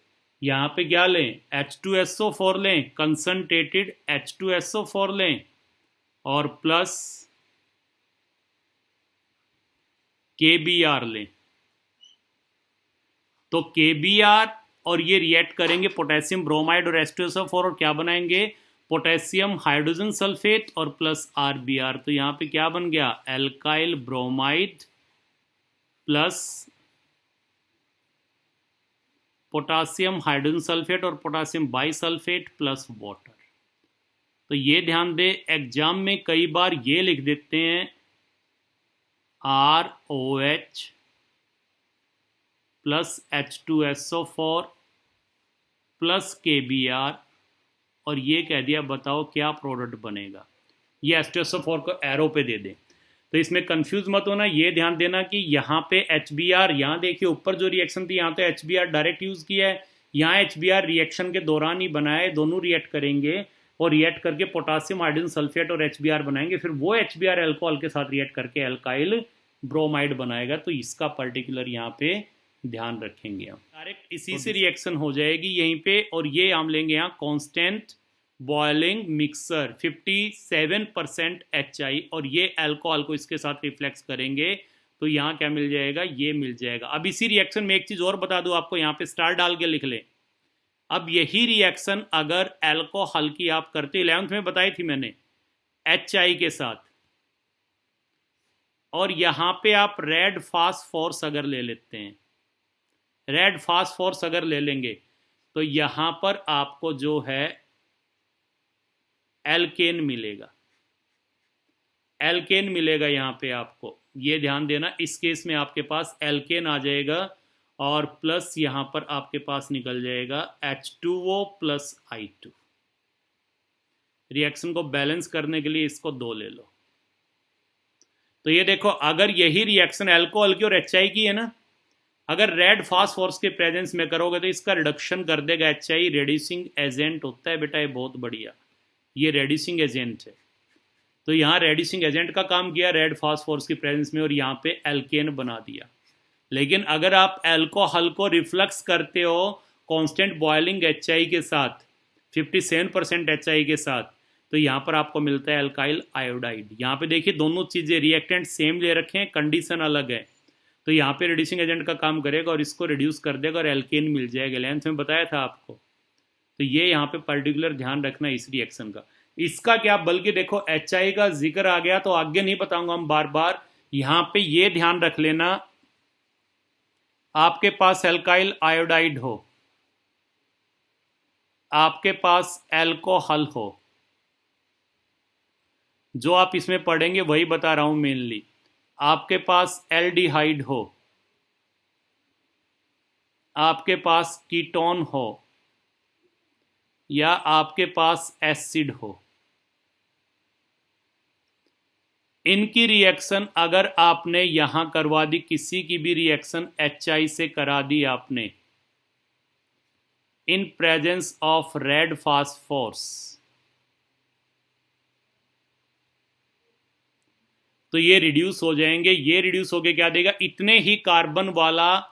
यहाँ पे क्या लें, H2SO4 लें, कंसंट्रेटेड H2SO4 लें और प्लस KBr लें। तो KBr और ये रिएक्ट करेंगे पोटेशियम ब्रोमाइड और H2SO4 और क्या बनाएंगे, पोटेशियम हाइड्रोजन सल्फेट और प्लस RBr। तो यहाँ पे क्या बन गया, alkyl bromide plus potassium hydrogen sulphate और पोटेशियम बाइसल्फेट प्लस वाटर। तो ये ध्यान दे, एग्जाम में कई बार ये लिख देते हैं ROH plus H2SO4 plus KBr और ये कह दिया बताओ क्या प्रोडक्ट बनेगा, ये H2SO4 को एरो पे दे दें। तो इसमें कंफ्यूज मत होना, ये ध्यान देना कि यहाँ पे HBr, यहाँ देखिए ऊपर जो रिएक्शन थी यहाँ तो HBr डायरेक्ट यूज किया है, यहाँ HBr रिएक्शन के दौरान ही बनाया है, दोनों रिएक्ट करेंगे और रिएक्ट करके पोटेशियम हाइड्रोजन सल्फेट और HBr बनाएंगे, फिर वो HBr अल्कोहल के साथ रिएक्ट करके एल्काइल ब्रोमाइड बनाएगा। तो इसका पर्टिकुलर यहाँ पे ध्यान रखेंगे हम, डायरेक्ट इसी से रिएक्शन हो जाएगी यहीं पे। और ये हम लेंगे यहाँ कांस्टेंट बॉइलिंग मिक्सर 57% HI और ये अल्कोहल को इसके साथ रिफ्लेक्स करेंगे, तो यहाँ क्या मिल जाएगा, ये मिल जाएगा। अब इसी रिएक्शन में एक चीज और बता दूं आपको, यहाँ पे स्टार डाल के लिख ले। अब यही रिएक्शन अगर अल्कोहल की आप करते, 11th में बताई थी मैंने, HI के साथ, और यहां पे आप रेड फास्फोरस अगर ले लेते हैं, रेड फास्फोरस अगर ले लेंगे तो यहां पर आपको जो है एल्केन मिलेगा, एल्केन मिलेगा यहाँ पे आपको, ये ध्यान देना। इस केस में आपके पास एल्केन आ जाएगा और प्लस यहाँ पर आपके पास निकल जाएगा H2O प्लस I2। रिएक्शन को बैलेंस करने के लिए इसको 2 ले लो। तो ये देखो, अगर यही रिएक्शन अल्कोहल की और HI की है ना, अगर रेड फास्फोरस के प्रेजेंस में करोगे तो इसका रिडक्शन कर देगा HI, रेड्यूसिंग एजेंट होता है बेटा, ये बहुत बढ़िया, ये रेड्यूसिंग एजेंट है। तो यहाँ रेड्यूसिंग एजेंट का काम किया रेड फास्फोरस की प्रेजेंस में और यहाँ पे एल्केन बना दिया। लेकिन अगर आप अल्कोहल को रिफ्लक्स करते हो कांस्टेंट बॉइलिंग HI के साथ, 57% HI के साथ, तो यहाँ पर आपको मिलता है अल्काइल आयोडाइड। यहाँ पे देखिए दोनों चीज़ें रिएक्टेंट सेम ले रखे हैं, कंडीशन अलग है। तो यहाँ पे रिड्यूसिंग एजेंट का काम करेगा और इसको रिड्यूस कर देगा और एल्केन मिल जाएगा। 11th में बताया था आपको। तो ये यहाँ पे पर्टिकुलर ध्यान रखना इस रिएक्शन का। इसका क्या, बल्कि देखो HI का जिक्र आ गया तो आगे नहीं बताऊंगा हम बार बार, यहाँ पे ये ध्यान रख लेना, आपके पास एल्काइल आयोडाइड हो, आपके पास एल्कोहल हो, जो आप इसमें पढ़ेंगे वही बता रहा हूं मेनली, आपके पास एल्डिहाइड हो, आपके पास कीटोन हो, या आपके पास एसिड हो, इनकी रिएक्शन अगर आपने यहां करवा दी, किसी की भी रिएक्शन HI से करा दी आपने इन प्रेजेंस ऑफ रेड फास्फोरस, तो ये रिड्यूस हो जाएंगे। ये रिड्यूस होके क्या देगा, इतने ही कार्बन वाला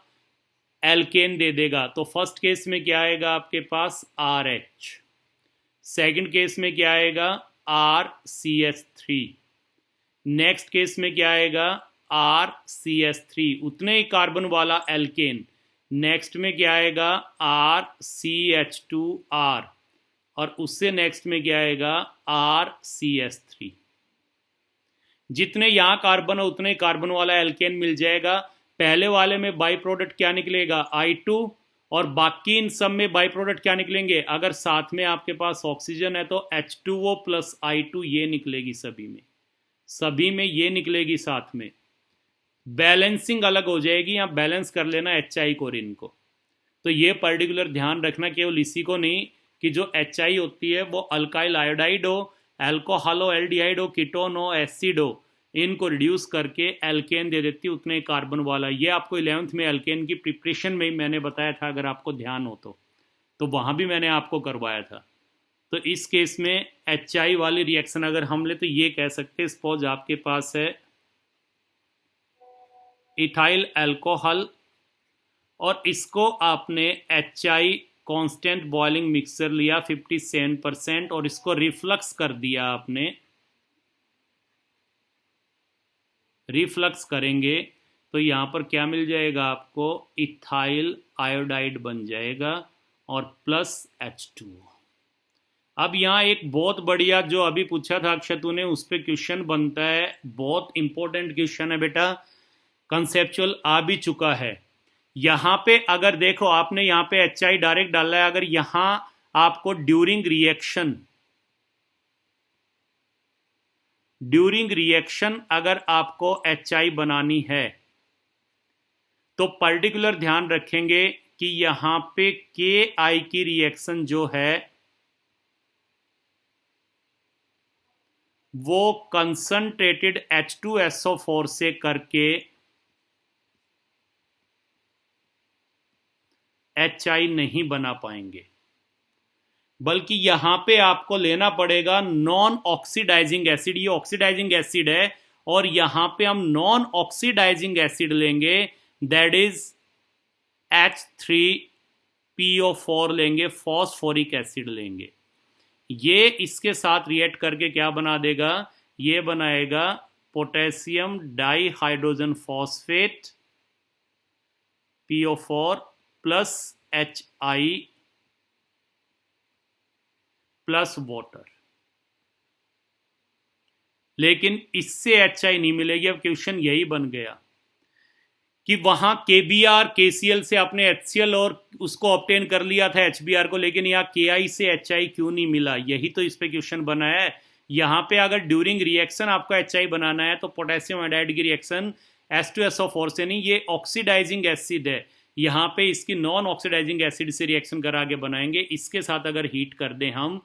एल्केन दे देगा। तो फर्स्ट केस में क्या आएगा आपके पास RH, सेकंड केस में क्या आएगा RCH3, नेक्स्ट केस में क्या आएगा RCH3, उतने ही कार्बन वाला एल्केन। नेक्स्ट में क्या आएगा RCH2R, और उससे नेक्स्ट में क्या आएगा RCH3। जितने यहां कार्बन हो उतने कार्बन वाला एल्केन मिल जाएगा। पहले वाले में बाई प्रोडक्ट क्या निकलेगा I2, और बाकी इन सब में बाई प्रोडक्ट क्या निकलेंगे, अगर साथ में आपके पास ऑक्सीजन है तो H2O प्लस I2 ये निकलेगी, सभी में ये निकलेगी साथ में। बैलेंसिंग अलग हो जाएगी, या बैलेंस कर लेना HI कोरिन को। तो ये पर्टिकुलर ध्यान रखना, केवल इसी को नहीं कि जो HI होती है वो अल्काइल आयोडाइड हो, एल्कोहल हो, एल्डिहाइड हो, कीटोन हो, एसिड हो, इनको रिड्यूस करके एल्केन दे देती है उतने कार्बन वाला। ये आपको 11th में एल्केन की प्रिपरेशन में ही मैंने बताया था, अगर आपको ध्यान हो तो वहाँ भी मैंने आपको करवाया था। तो इस केस में HI वाली रिएक्शन अगर हम ले तो ये कह सकते हैं, सपोज आपके पास है इथाइल अल्कोहल, और इसको आपने HI कांस्टेंट बॉइलिंग मिक्सचर लिया 57%, और इसको रिफ्लक्स कर दिया आपने। रिफ्लक्स करेंगे तो यहाँ पर क्या मिल जाएगा आपको, इथाइल आयोडाइड बन जाएगा और प्लस H2O। अब यहाँ एक बहुत बढ़िया जो अभी पूछा था अक्षतु ने, उस पर क्वेश्चन बनता है, बहुत इंपॉर्टेंट क्वेश्चन है बेटा, कंसेप्चुअल आ भी चुका है। यहां पे अगर देखो आपने यहाँ पे HI डायरेक्ट डाला है, अगर यहां आपको ड्यूरिंग रिएक्शन अगर आपको HI बनानी है तो पर्टिकुलर ध्यान रखेंगे कि यहां पे KI की रिएक्शन जो है वो कंसंट्रेटेड H2SO4 से करके HI नहीं बना पाएंगे, बल्कि यहां पे आपको लेना पड़ेगा नॉन ऑक्सीडाइजिंग एसिड। ये ऑक्सीडाइजिंग एसिड है और यहां पे हम नॉन ऑक्सीडाइजिंग एसिड लेंगे, दैट इज H3PO4 लेंगे, फॉस्फोरिक एसिड लेंगे। ये इसके साथ रिएक्ट करके क्या बना देगा, ये बनाएगा potassium dihydrogen phosphate PO4 plus HI plus water. लेकिन इससे HI नहीं मिलेगी। अब क्वेश्चन यही बन गया कि वहां KBr KCl से आपने HCl और उसको ऑब्टेन कर लिया था HBr को, लेकिन यहाँ KI से HI क्यों नहीं मिला, यही तो इस पे क्वेश्चन बना है। यहाँ पे अगर ड्यूरिंग रिएक्शन आपको HI बनाना है तो पोटेशियम आयोडाइड की रिएक्शन H2SO4 से नहीं, ये ऑक्सीडाइजिंग एसिड है, यहाँ पे इसकी नॉन ऑक्सीडाइजिंग एसिड से रिएक्शन करा के बनाएंगे। इसके साथ अगर हीट कर दें हम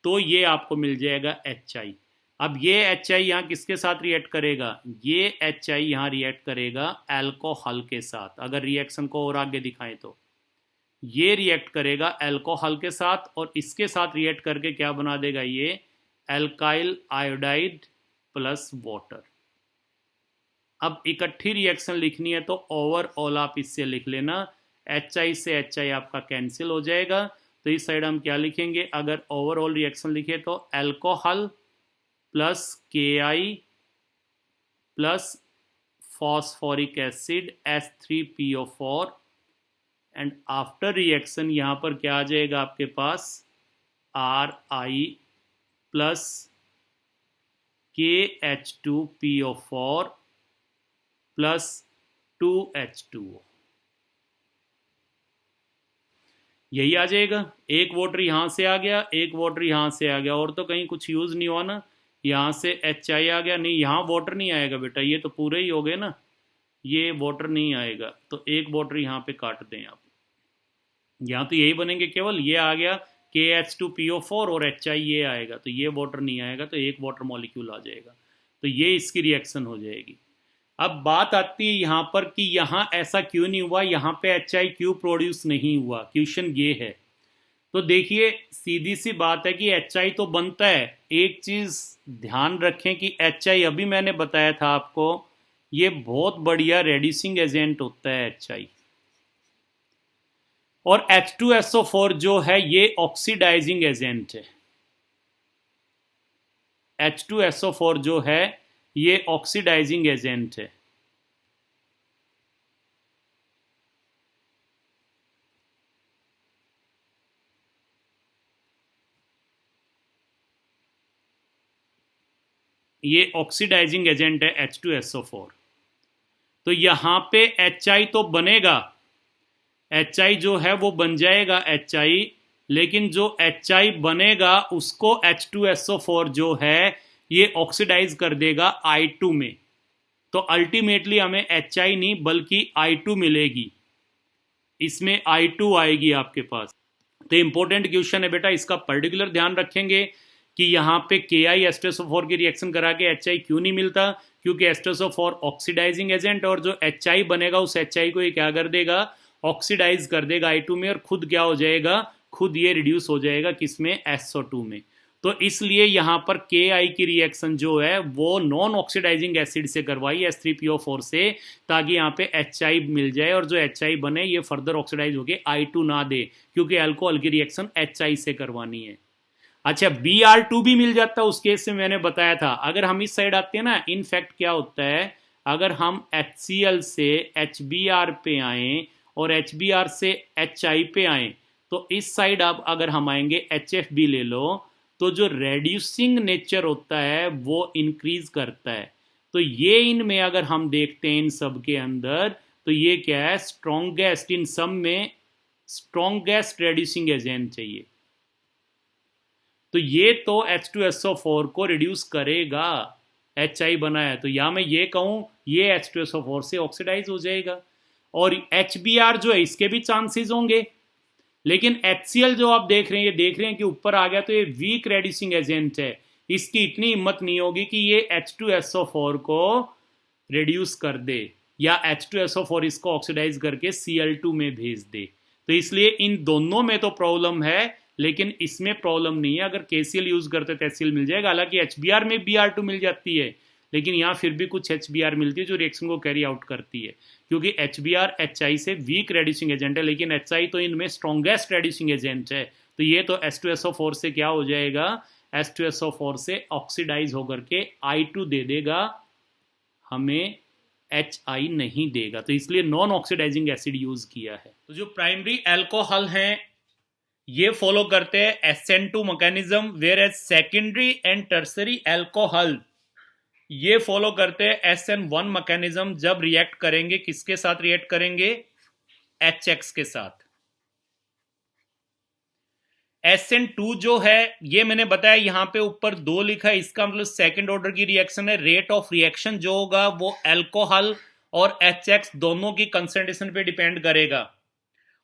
तो ये आपको मिल जाएगा HI। अब ये HI यहाँ किसके साथ रिएक्ट करेगा, ये HI यहाँ रिएक्ट करेगा अल्कोहल के साथ। अगर रिएक्शन को और आगे दिखाएं तो ये रिएक्ट करेगा अल्कोहल के साथ, और इसके साथ रिएक्ट करके क्या बना देगा, ये अल्काइल आयोडाइड प्लस वाटर। अब इकट्ठी रिएक्शन लिखनी है तो ओवरऑल आप इससे लिख लेना, HI से HI आपका कैंसिल हो जाएगा। तो इस साइड हम क्या लिखेंगे, अगर ओवरऑल रिएक्शन लिखे तो alcohol plus KI plus phosphoric acid H3PO4, and after reaction यहाँ पर क्या आ जाएगा आपके पास RI plus KH2PO4 plus 2H2O, यही आ जाएगा। एक वाटर यहां से आ गया, एक वाटर यहां से आ गया, और तो कहीं कुछ यूज नहीं हुआ ना। यहाँ से HI आ गया, नहीं यहाँ वाटर नहीं आएगा बेटा, ये तो पूरे ही हो गए ना, ये वाटर नहीं आएगा, तो एक वाटर यहाँ पे काट दें आप। यहाँ तो यही बनेंगे केवल, ये आ गया KH2PO4 और HI ये आएगा, तो ये वाटर नहीं आएगा, तो एक वाटर मॉलिक्यूल आ जाएगा। तो ये इसकी रिएक्शन हो जाएगी। अब बात आती है यहाँ पर कि यहाँ ऐसा क्यों नहीं हुआ, यहाँ पे HI क्यों प्रोड्यूस नहीं हुआ, क्वेश्चन ये है। तो देखिए सीधी सी बात है कि HI तो बनता है। एक चीज ध्यान रखें कि HI अभी मैंने बताया था आपको, ये बहुत बढ़िया रेड्यूसिंग एजेंट होता है HI। और H2SO4 जो है ये ऑक्सीडाइजिंग एजेंट है। H2SO4 जो है ये ऑक्सीडाइजिंग एजेंट है। ये ऑक्सीडाइजिंग एजेंट है H2SO4। तो यहां पे HI तो बनेगा, HI जो है वो बन जाएगा HI, लेकिन जो HI बनेगा उसको H2SO4 जो है ये ऑक्सीडाइज कर देगा I2 में। तो अल्टीमेटली हमें HI नहीं बल्कि I2 मिलेगी, इसमें I2 आएगी आपके पास। तो इंपॉर्टेंट क्वेश्चन है बेटा, इसका पर्टिकुलर ध्यान रखेंगे कि यहाँ पे Ki H2SO4 की रिएक्शन करा के HI क्यों नहीं मिलता, क्योंकि H2SO4 ऑक्सीडाइजिंग एजेंट, और जो HI बनेगा उस HI को ये क्या कर देगा, ऑक्सीडाइज कर देगा I2 में, और खुद क्या हो जाएगा, खुद ये रिड्यूस हो जाएगा किसमें, SO2 में। तो इसलिए यहाँ पर Ki की रिएक्शन जो है वो नॉन ऑक्सीडाइजिंग एसिड से करवाई H3PO4 से, ताकि यहाँ पे HI मिल जाए, और जो HI बने ये फर्दर ऑक्सीडाइज होके I2 ना दे, क्योंकि अल्कोहल की रिएक्शन HI से करवानी है। अच्छा Br2 भी मिल जाता है उस केस से, मैंने बताया था। अगर हम इस साइड आते हैं ना, इनफैक्ट क्या होता है, अगर हम HCl से HBr पे आए और HBr से HI पे आए, तो इस साइड अब अगर हम आएंगे HFB ले लो, तो जो रेड्यूसिंग नेचर होता है वो इंक्रीज करता है। तो ये इनमें अगर हम देखते हैं इन सब के अंदर, तो ये क्या है, स्ट्रॉन्गेस्ट, इन सब में स्ट्रॉन्गेस्ट रेड्यूसिंग एजेंट चाहिए। तो ये तो H2SO4 को रिड्यूस करेगा, HI बना है, तो या मैं ये कहूं ये H2SO4 से ऑक्सीडाइज हो जाएगा। और HBr जो है इसके भी चांसेस होंगे, लेकिन HCl जो आप देख रहे हैं, ये देख रहे हैं कि ऊपर आ गया, तो ये वीक रेड्यूसिंग एजेंट है, इसकी इतनी हिम्मत नहीं होगी कि ये H2SO4 को रिड्यूस कर दे, या H2SO4 इसको ऑक्सीडाइज करके Cl2 में भेज दे। तो इसलिए इन दोनों में तो प्रॉब्लम है, लेकिन इसमें प्रॉब्लम नहीं है। अगर KCl यूज करते तो HCl मिल जाएगा, हालांकि HBr में Br2 मिल जाती है, लेकिन यहाँ फिर भी कुछ HBr मिलती है जो रिएक्शन को कैरी आउट करती है, क्योंकि HBr HI से वीक रेड्यूसिंग एजेंट है, लेकिन HI तो इनमें स्ट्रॉन्गेस्ट रेड्यूसिंग एजेंट है। तो ये तो H2SO4 से क्या हो जाएगा, H2SO4 से ऑक्सीडाइज होकर के I2 दे देगा, हमें HI नहीं देगा। तो इसलिए नॉन ऑक्सीडाइजिंग एसिड यूज किया है। तो जो प्राइमरी एल्कोहल हैं ये फॉलो करते हैं SN2 mechanism, where as secondary and tertiary alcohol ये फॉलो करते हैं SN1 मैकेनिज्म। जब रिएक्ट करेंगे किसके साथ रिएक्ट करेंगे, HX के साथ। SN2 जो है ये मैंने बताया, यहां पे ऊपर 2 लिखा है, इसका मतलब सेकंड ऑर्डर की रिएक्शन है। रेट ऑफ रिएक्शन जो होगा वो एल्कोहल और HX दोनों की कंसंट्रेशन पे डिपेंड करेगा।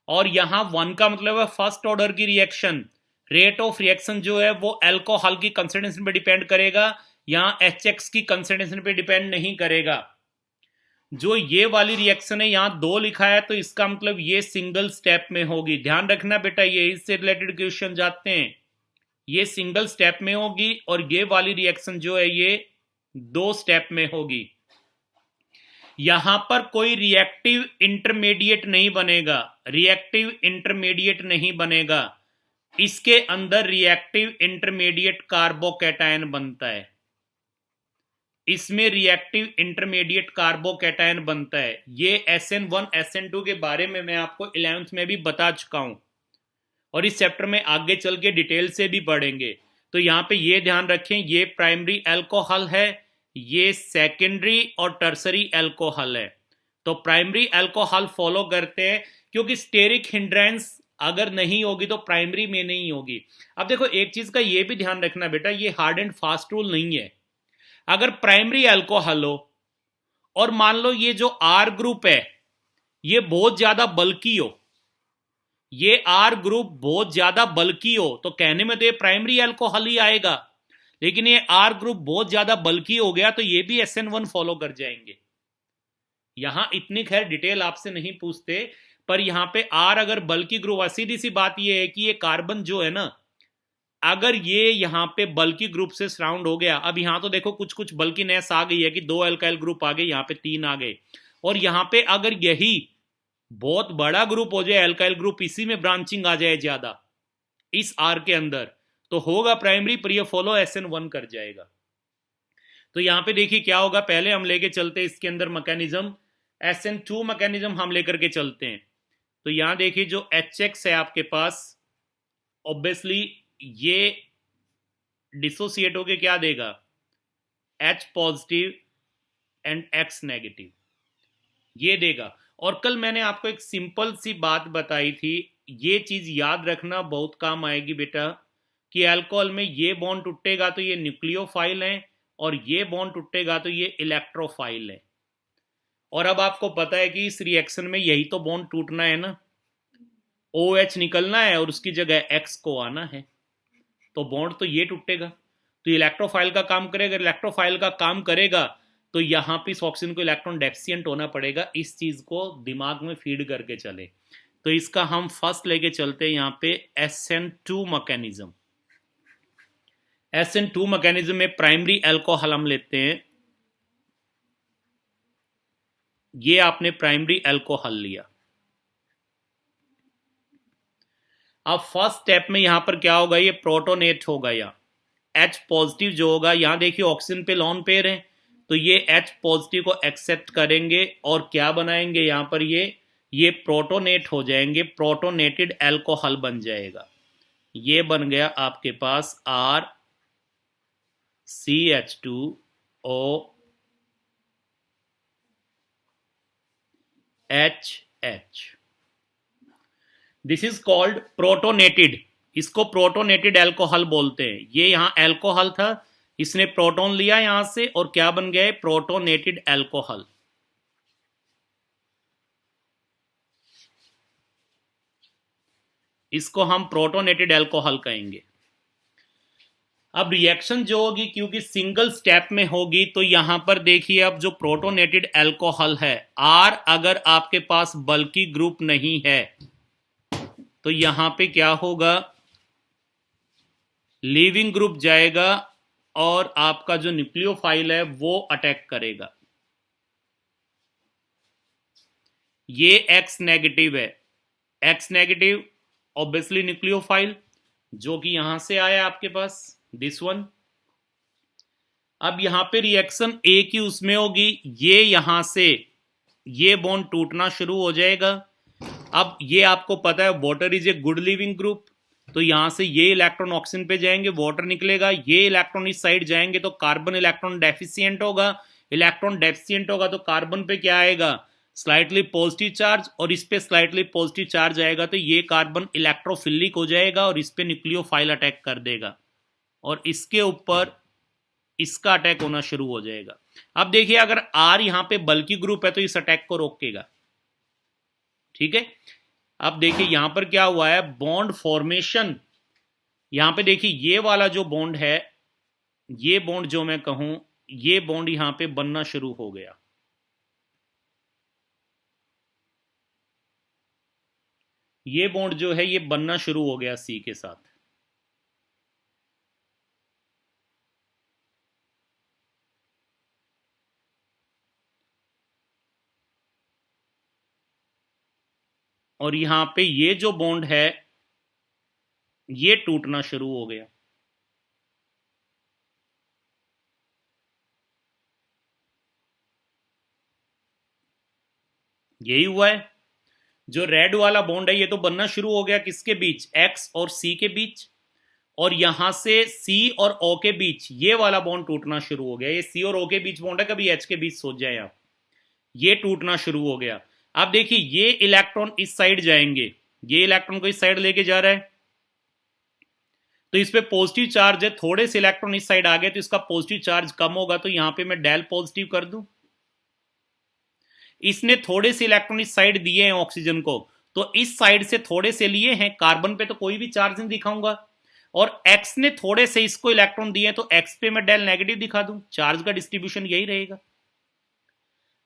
और यहां 1 का मतलब है फर्स्ट ऑर्डर की रिएक्शन। रेट ऑफ रिएक्शन जो है वो एल्कोहल की कंसंट्रेशन पे डिपेंड करेगा, यहां HX की कंसंट्रेशन पे डिपेंड नहीं करेगा। जो ये वाली रिएक्शन है यहां 2 लिखा है, तो इसका मतलब ये सिंगल स्टेप में होगी। ध्यान रखना बेटा, ये इससे रिलेटेड क्वेश्चन जाते हैं, ये सिंगल स्टेप में होगी, और ये वाली रिएक्शन जो है ये 2 स्टेप में होगी। यहां पर कोई रिएक्टिव इंटरमीडिएट नहीं बनेगा, रिएक्टिव इंटरमीडिएट नहीं बनेगा। इसके अंदर रिएक्टिव इंटरमीडिएट कार्बोकैटायन बनता है, इसमें रिएक्टिव इंटरमीडिएट कार्बोकैटायन बनता है। ये SN1 SN2 के बारे में मैं आपको 11th में भी बता चुका हूं, और इस चैप्टर में आगे चल के डिटेल से भी पढ़ेंगे। तो यहां पे ये ध्यान रखें, ये प्राइमरी एल्कोहल है, ये सेकेंडरी और टर्सरी एल्कोहल है। तो प्राइमरी एल्कोहल फॉलो करते हैं, क्योंकि स्टेरिक हिंड्रेंस अगर नहीं होगी तो प्राइमरी में नहीं होगी। अब देखो एक चीज का ये भी ध्यान रखना बेटा, ये हार्ड एंड फास्ट रूल नहीं है। अगर प्राइमरी एल्कोहल हो और मान लो ये जो R ग्रुप है ये बहुत ज्यादा बल्की हो, ये आर ग्रुप बहुत ज्यादा बल्की हो तो कहने में तो ये प्राइमरी अल्कोहल ही आएगा, लेकिन ये आर ग्रुप बहुत ज्यादा बल्की हो गया तो ये भी SN1 फॉलो कर जाएंगे। यहां इतनी खैर डिटेल आपसे नहीं पूछते, पर यहां पे आर अगर बल्की ग्रुप, सीधी सी बात ये है कि ये कार्बन जो है ना, अगर ये यहां पे बल्की ग्रुप से सराउंड हो गया, अब यहां तो देखो कुछ कुछ बल्कीनेस आ गई है कि 2 अल्काइल ग्रुप आ गए, यहां पे 3 आ गए, और यहां पे अगर यही बहुत बड़ा ग्रुप हो जाए अल्काइल ग्रुप, इसी में ब्रांचिंग आ जाए ज्यादा इस आर के अंदर, तो होगा प्राइमरी, पर ये फॉलो SN1 कर जाएगा। तो यहां पे देखिए क्या होगा, पहले हम लेके चलते हैं इसके अंदर मैकेनिज्म, SN2 मैकेनिज्म हम लेकर के चलते हैं। तो यहां देखिए जो HX है आपके पास, ऑब्वियसली ये डिसोसिएट होके क्या देगा, H positive and X negative ये देगा। और कल मैंने आपको एक सिंपल सी बात बताई थी, ये चीज याद रखना बहुत काम आएगी बेटा, कि अल्कोहल में ये बॉन्ड टूटेगा तो ये न्यूक्लियोफाइल है, और ये बॉन्ड टूटेगा तो ये इलेक्ट्रोफाइल है। और अब आपको पता है कि इस रिएक्शन में यही तो बॉन्ड टूटना है ना, OH निकलना है और उसकी जगह X को आना है, तो बॉन्ड तो ये टूटेगा, तो इलेक्ट्रोफाइल का काम करेगा, इलेक्ट्रोफाइल का काम करेगा तो यहां पे इस ऑक्सीजन को इलेक्ट्रॉन डेफिशिएंट होना पड़ेगा, इस चीज को दिमाग में फीड करके चले। तो इसका हम फर्स्ट लेके चलते हैं यहां पे SN2 मैकेनिज्म। SN2 मैकेनिज्म में प्राइमरी अल्कोहल हम लेते हैं, ये आपने प्राइमरी अल्कोहल लिया। अब फर्स्ट स्टेप में यहां पर क्या होगा, ये प्रोटोनेट होगा, या H पॉजिटिव जो होगा, यहां देखिए ऑक्सीजन पे लॉन पेयर है, तो ये H पॉजिटिव को एक्सेप्ट करेंगे और क्या बनाएंगे यहां पर, ये प्रोटोनेट हो जाएंगे, प्रोटोनेटेड अल्कोहल बन जाएगा। ये बन गया आपके पास RCH2OHH, this is called protonated, इसको प्रोटोनेटेड अल्कोहल बोलते हैं। ये यहां अल्कोहल था, इसने प्रोटॉन लिया यहां से और क्या बन गया, प्रोटोनेटेड अल्कोहल। इसको हम प्रोटोनेटेड अल्कोहल कहेंगे। अब रिएक्शन जो होगी, क्योंकि सिंगल स्टेप में होगी, तो यहां पर देखिए अब जो प्रोटोनेटेड अल्कोहल है, आर अगर आपके पास बल्की ग्रुप नहीं है तो यहां पे क्या होगा, लीविंग ग्रुप जाएगा और आपका जो न्यूक्लियोफाइल है वो अटैक करेगा। ये X नेगेटिव है, X नेगेटिव ऑब्वियसली न्यूक्लियोफाइल, जो कि यहां से आया आपके पास दिस वन। अब यहां पे रिएक्शन एक ही उसमें होगी, ये यहां से ये बॉन्ड टूटना शुरू हो जाएगा। अब ये आपको पता है water is a good living group, तो यहां से ये इलेक्ट्रॉन ऑक्सीजन पे जाएंगे, वाटर निकलेगा, ये इलेक्ट्रॉन इस साइड जाएंगे तो कार्बन इलेक्ट्रॉन डेफिशिएंट होगा, इलेक्ट्रॉन डेफिशिएंट होगा तो कार्बन पे क्या आएगा, स्लाइटली पॉजिटिव चार्ज, और इस पे स्लाइटली पॉजिटिव चार्ज आएगा तो ये कार्बन इलेक्ट्रोफिलिक हो जाएगा और इस पे न्यूक्लियोफाइल अटैक कर देगा, और इसके ऊपर इसका अटैक होना शुरू हो जाएगा। अब देखिए अगर आर यहां पे बल्की ग्रुप है तो इस अटैक को रोकेगा, ठीक है। अब देखिए यहां पर क्या हुआ है, बॉन्ड फॉर्मेशन, यहां पे देखिए ये वाला जो बॉन्ड है, ये बॉन्ड जो मैं कहूं, ये बॉन्ड यहां पे बनना शुरू हो गया, ये बॉन्ड जो है ये बनना शुरू हो गया सी के साथ। और यहां पे ये जो बॉन्ड है ये टूटना शुरू हो गया। यही हुआ है, जो रेड वाला बॉन्ड है ये तो बनना शुरू हो गया किसके बीच, एक्स और सी के बीच, और यहां से सी और ओ के बीच ये वाला बॉन्ड टूटना शुरू हो गया। ये सी और ओ के बीच बॉन्ड है, कभी एच के बीच सोच जाए आप, ये टूटना शुरू हो गया। अब देखिए ये इलेक्ट्रॉन इस साइड जाएंगे, ये इलेक्ट्रॉन को इस साइड लेके जा रहा है तो इस पे पॉजिटिव चार्ज है, थोड़े से इलेक्ट्रॉन इस साइड आ गए तो इसका पॉजिटिव चार्ज कम होगा, तो यहां पे मैं डेल पॉजिटिव कर दूं। इसने थोड़े से इलेक्ट्रॉन इस साइड दिए हैं ऑक्सीजन को, तो इस साइड से थोड़े से लिए हैं, कार्बन पे तो कोई भी चार्ज नहीं दिखाऊंगा, और एक्स ने थोड़े से इसको इलेक्ट्रॉन दिए तो एक्स पे मैं डेल नेगेटिव दिखा दूं, चार्ज का डिस्ट्रीब्यूशन यही रहेगा।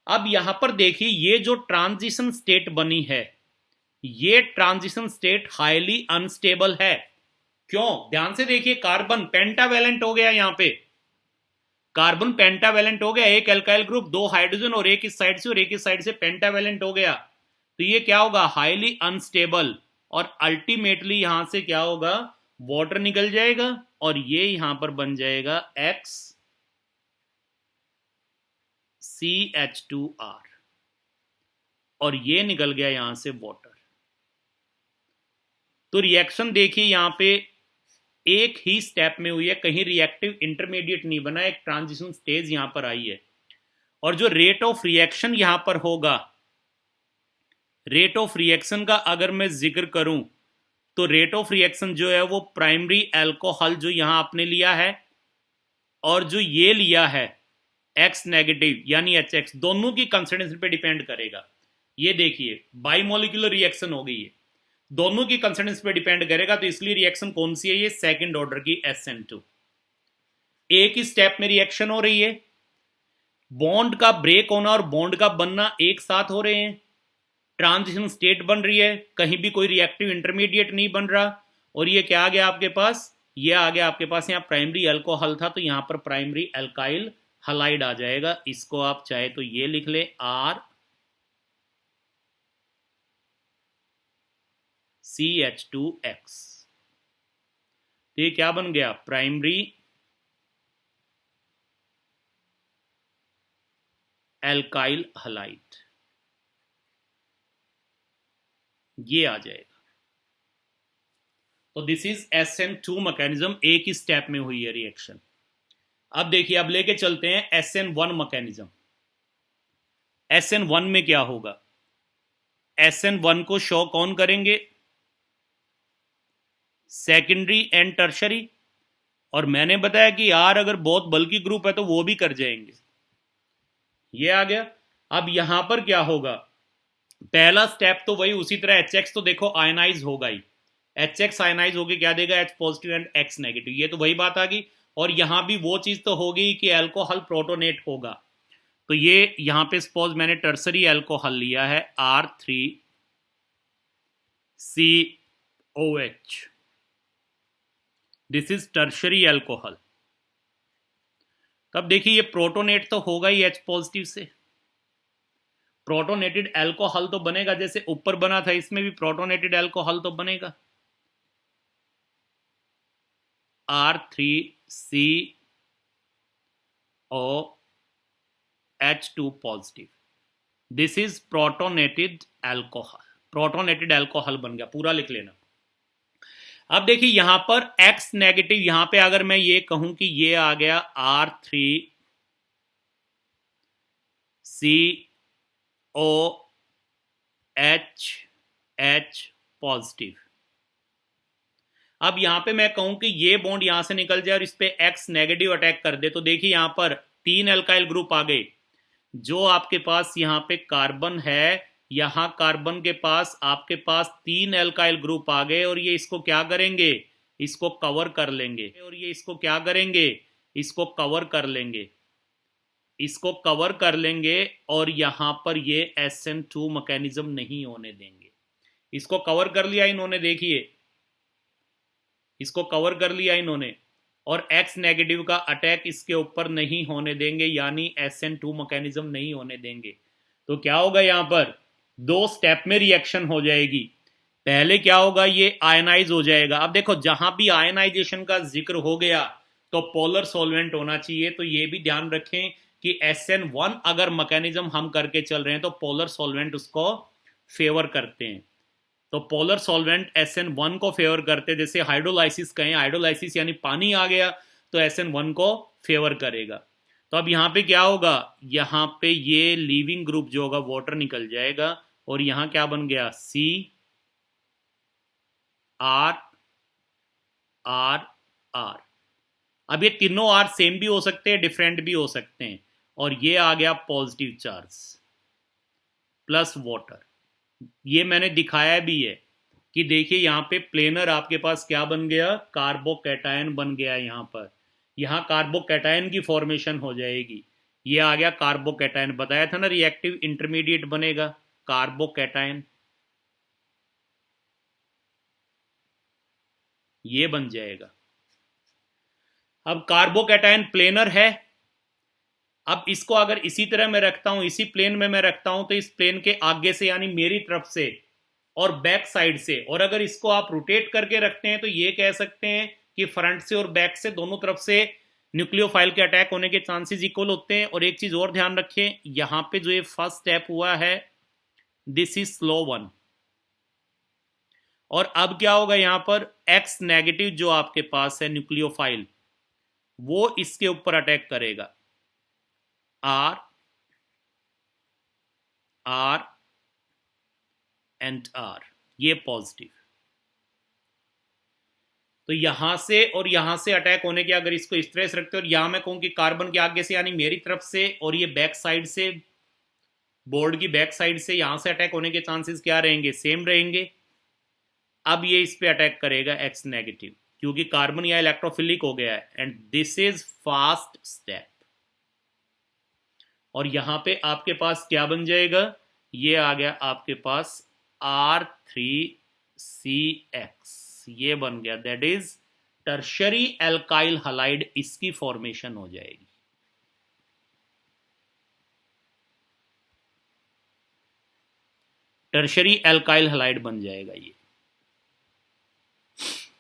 अब यहां पर देखिए ये जो ट्रांजिशन स्टेट बनी है, ये ट्रांजिशन स्टेट हाईली अनस्टेबल है। क्यों? ध्यान से देखिए, कार्बन पेंटावेलेंट हो गया, यहां पे कार्बन पेंटावेलेंट हो गया, एक एल्काइल ग्रुप, दो हाइड्रोजन, और एक इस साइड से और एक इस साइड से पेंटावेलेंट हो गया। तो ये क्या होगा? हाईली अनस्टेबल, और अल्टीमेटली यहां से क्या होगा? वाटर निकल जाएगा, और ये यहां पर बन जाएगा एक्स CH2R, और ये निकल गया यहां से वाटर। तो रिएक्शन देखिए यहां पे एक ही स्टेप में हुई है, कहीं रिएक्टिव इंटरमीडिएट नहीं बना, एक ट्रांजिशन स्टेज यहां पर आई है। और जो रेट ऑफ रिएक्शन यहां पर होगा, रेट ऑफ रिएक्शन का अगर मैं जिक्र करूं तो रेट ऑफ रिएक्शन जो है वो प्राइमरी अल्कोहल जो यहां आपने लिया है और जो ये लिया है एक्स नेगेटिव यानी HX, दोनों की कंसिस्टेंसी पे डिपेंड करेगा। ये देखिए बाइमोलिकुलर रिएक्शन हो गई है, दोनों की कंसिस्टेंसी पे डिपेंड करेगा। तो इसलिए रिएक्शन कौन सी है? ये सेकंड ऑर्डर की SN2, एक ही स्टेप में रिएक्शन हो रही है, बॉन्ड का ब्रेक होना और बॉन्ड का बनना एक साथ हो रहे हैं, ट्रांजिशन स्टेट बन रही है, कहीं भी कोई रिएक्टिव इंटरमीडिएट नहीं बन रहा। और ये क्या आ गया आपके पास? ये आ गया आपके पास, यहाँ प्राइमरी अल्कोहल था तो यहां पर प्राइमरी अल्काइल हलाइड आ जाएगा। इसको आप चाहे तो ये लिख ले RCH2X। तो ये क्या बन गया? प्राइमरी अल्काइल हलाइड, ये आ जाएगा। तो दिस इज SN2 मैकेनिज्म, एक ही स्टेप में हुई है रिएक्शन। अब देखिए, अब लेके चलते हैं SN1 मैकेनिज्म। SN1 में क्या होगा? SN1 को शो कौन करेंगे? Secondary and tertiary. और मैंने बताया कि यार अगर बहुत बल्कि ग्रुप है तो वो भी कर जाएंगे। ये आ गया। अब यहां पर क्या होगा? पहला स्टेप तो वही, उसी तरह HX तो देखो आयनाइज होगा ही, HX आयनाइज होगी, क्या देगा? H positive and X negative, ये तो वही बात आ गई। और यहां भी वो चीज तो होगी कि अल्कोहल प्रोटोनेट होगा। तो ये यहां पे सपोज मैंने टर्सरी अल्कोहल लिया है R3COH, this is tertiary alcohol. तब देखिए ये प्रोटोनेट तो होगा ही H पॉजिटिव से, प्रोटोनेटेड अल्कोहल तो बनेगा, जैसे ऊपर बना था इसमें भी प्रोटोनेटेड अल्कोहल तो बनेगा। R3COH2 positive, this is protonated alcohol, protonated alcohol बन गया, पूरा लिख लेना। अब देखिए यहां पर X नेगेटिव, यहां पे अगर मैं ये कहूं कि ये आ गया R3COH पॉजिटिव। अब यहां पे मैं कहूं कि ये बॉन्ड यहां से निकल जाए और इस पे X नेगेटिव अटैक कर दे, तो देखिए यहां पर 3 अल्काइल ग्रुप आ गए। जो आपके पास यहां पे कार्बन है, यहां कार्बन के पास आपके पास 3 एल्काइल ग्रुप आ गए, और ये इसको क्या करेंगे? इसको कवर कर लेंगे। और ये इसको क्या करेंगे? इसको कवर कर लेंगे, इसको कवर कर लेंगे, और यहां पर ये SN2 मैकेनिज्म नहीं होने देंगे। इसको कवर कर लिया इन्होंने, देखिए इसको कवर कर लिया इन्होंने, और X नेगेटिव का अटैक इसके ऊपर नहीं होने देंगे, यानी SN2 मैकेनिज्म नहीं होने देंगे। तो क्या होगा? यहां पर 2 स्टेप में रिएक्शन हो जाएगी। पहले क्या होगा? ये आयनाइज हो जाएगा। अब देखो जहां भी आयनाइजेशन का जिक्र हो गया तो पोलर सॉल्वेंट होना चाहिए, तो ये भी ध्यान रखें कि SN1 अगर मैकेनिज्म हम करके चल रहे हैं तो पोलर सॉल्वेंट उसको फेवर करते हैं। तो पोलर सॉल्वेंट SN1 को फेवर करते, जैसे हाइड्रोलाइसिस कहें, हाइड्रोलाइसिस यानी पानी आ गया तो SN1 को फेवर करेगा। तो अब यहां पे क्या होगा? यहां पे ये लीविंग ग्रुप जो होगा वाटर निकल जाएगा, और यहां क्या बन गया? CR अब ये तीनों R सेम भी हो सकते हैं, डिफरेंट भी हो सकते हैं, और ये आ गया पॉजिटिव चार्ज प्लस वाटर, ये मैंने दिखाया भी है कि देखिए यहाँ पे प्लेनर आपके पास क्या बन गया, कार्बोकैटायन बन गया। यहाँ कार्बोकैटायन की फॉर्मेशन हो जाएगी। ये आ गया कार्बोकैटायन, बताया था ना रिएक्टिव इंटरमीडिएट बनेगा कार्बोकैटायन, ये बन जाएगा। अब कार्बोकैटायन प्लेनर है। अब इसको अगर इसी तरह मैं रखता हूं, इसी प्लेन में मैं रखता हूं, तो इस प्लेन के आगे से यानी मेरी तरफ से और बैक साइड से, और अगर इसको आप रोटेट करके रखते हैं तो ये कह सकते हैं कि फ्रंट से और बैक से दोनों तरफ से न्यूक्लियोफाइल के अटैक होने के चांसेस इक्वल होते हैं। और एक चीज और ध्यान रखें, यहां पे जो ये फर्स्ट स्टेप हुआ है दिस इज स्लो वन। और अब क्या होगा, यहां पर एक्स नेगेटिव जो आपके पास है न्यूक्लियोफाइल, वो इसके ऊपर अटैक करेगा, आर आर एंड आर, ये पॉजिटिव। तो यहां से और यहां से अटैक होने के, अगर इसको इस तरह से रखते हो और यहां मैं कहूं कि कार्बन के आगे से यानी मेरी तरफ से, और ये बैक साइड से, बोर्ड की बैक साइड से यहां से अटैक होने के चांसेस क्या रहेंगे, सेम रहेंगे। अब ये इस पे अटैक करेगा एक्स नेगेटिव, क्योंकि कार्बन या इलेक्ट्रोफिलिक हो गया है, and this is fast step. और यहां पे आपके पास क्या बन जाएगा, ये आ गया आपके पास R3CX, ये बन गया, that is tertiary alkyl halide, इसकी फॉर्मेशन हो जाएगी। टर्शरी एल्काइल हलाइड बन जाएगा ये।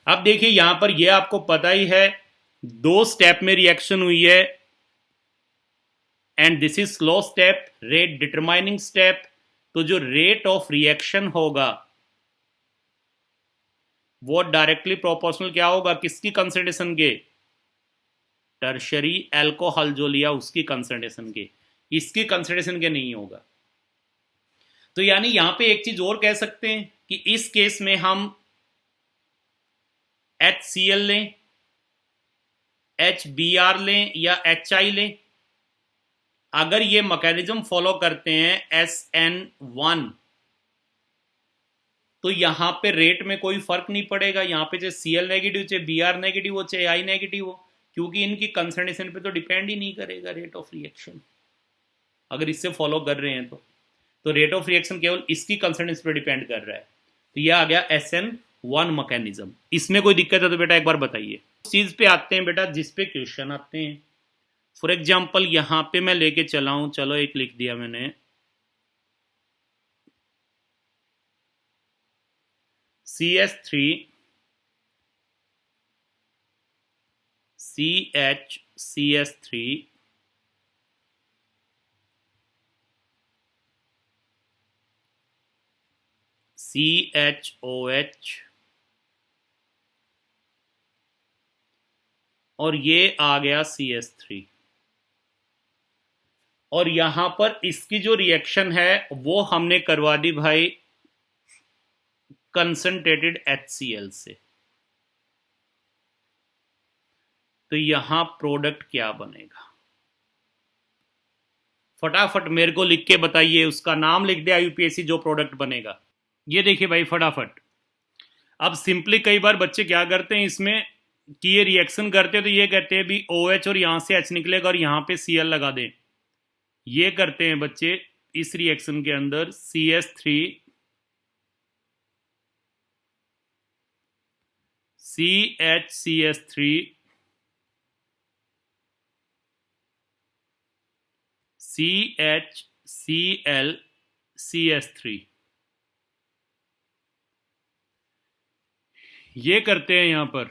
अब देखिए यहां पर ये आपको पता ही है, 2 स्टेप में रिएक्शन हुई है, and this is slow step, rate determining step. तो जो रेट ऑफ रिएक्शन होगा वो डायरेक्टली प्रोपोर्शनल क्या होगा, किसकी कंसंट्रेशन के, टर्शरी एल्कोहल जो लिया उसकी कंसंट्रेशन के, इसकी कंसंट्रेशन के नहीं होगा। तो यानी यहां पे एक चीज और कह सकते हैं कि इस केस में हम HCl लें, HBr लें या HI लें, अगर ये मैकेनिज्म फॉलो करते हैं SN1, तो यहां पे रेट में कोई फर्क नहीं पड़ेगा। यहां पे चाहे Cl नेगेटिव, चाहे Br नेगेटिव हो, चाहे I नेगेटिव हो, क्योंकि इनकी कंसंट्रेशन पे तो डिपेंड ही नहीं करेगा रेट ऑफ रिएक्शन, अगर इससे फॉलो कर रहे हैं तो रेट ऑफ रिएक्शन केवल इसकी कंसंट्रेशन पे डिपेंड कर रहा है। तो यह आ गया SN1 मैकेनिज्म। इसमें कोई दिक्कत है तो बेटा एक बार बताइए। उस चीज पे आते हैं बेटा जिस पे क्वेश्चन आते हैं। फॉर एग्जाम्पल यहां पे मैं लेके चला हूं, चलो एक लिख दिया मैंने, CS3 CHCS3 CHOH, और ये आ गया CS3। और यहां पर इसकी जो रिएक्शन है वो हमने करवा दी भाई कंसंट्रेटेड HCl से। तो यहां प्रोडक्ट क्या बनेगा, फटाफट मेरे को लिख के बताइए, उसका नाम लिख दिया यूपीएससी, जो प्रोडक्ट बनेगा। ये देखिए भाई फटाफट। अब सिंपली कई बार बच्चे क्या करते हैं इसमें कि ये रिएक्शन करते हैं तो ये कहते हैं भी OH और यहां से H निकलेगा और यहां पे Cl लगा दें। ये करते हैं बच्चे इस रिएक्शन के अंदर, CS3 CHCS3 CHClCS3, ये करते हैं यहां पर,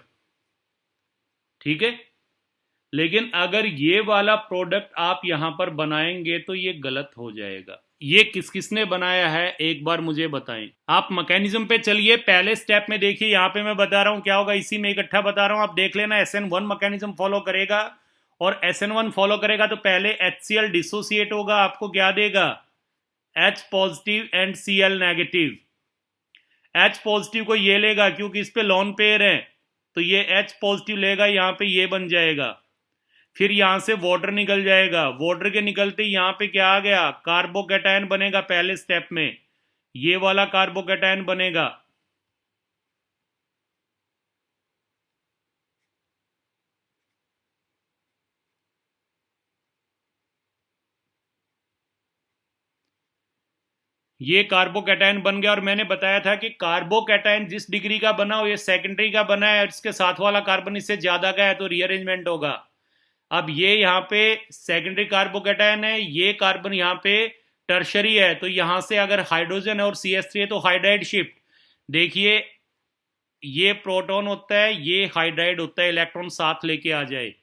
ठीक है। लेकिन अगर ये वाला प्रोडक्ट आप यहां पर बनाएंगे तो ये गलत हो जाएगा। ये किस किसने बनाया है एक बार मुझे बताएं। आप मैकेनिज्म पे चलिए, पहले स्टेप में देखिए, यहां पे मैं बता रहा हूं क्या होगा, इसी में इकट्ठा बता रहा हूं, आप देख लेना। SN1 मैकेनिज्म फॉलो करेगा, और SN1 फॉलो करेगा तो पहले HCl डिसोसिएट होगा, आपको क्या देगा, H positive and Cl negative. H positive को ये लेगा क्योंकि इस पे लॉन पेयर है, तो ये H पॉजिटिव लेगा, यहां पे ये बन जाएगा। फिर यहां से वाटर निकल जाएगा, वाटर के निकलते ही यहां पे क्या आ गया, कार्बोकैटायन बनेगा पहले स्टेप में। ये वाला कार्बोकैटायन बनेगा। ये कार्बोकैटायन बन गया, और मैंने बताया था कि कार्बोकैटायन जिस डिग्री का बना हो, ये सेकेंडरी का बना है, इसके साथ वाला कार्बन इससे ज्यादा का है तो रीअरेंजमेंट होगा। अब ये यहाँ पे सेकेंडरी कार्बोकैटायन है, ये कार्बन यहाँ पे टर्शरी है, तो यहां से अगर हाइड्रोजन है और CH3 है तो हाइड्राइड शिफ्ट। देखिए ये प्रोटॉन होता है, ये हाइड्राइड होता है, इलेक्ट्रॉन साथ लेके आ जाए।